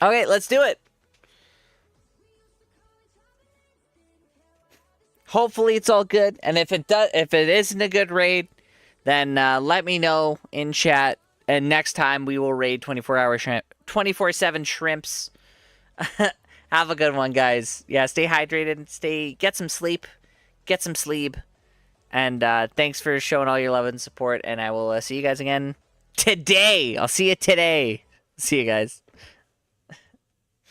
Okay, let's do it. Hopefully it's all good, and if it isn't a good raid, then let me know in chat, and next time we will raid 24/7 shrimps. Have a good one, guys. Yeah, stay hydrated, get some sleep, and thanks for showing all your love and support, and I will see you guys again today. I'll see you today. See you guys.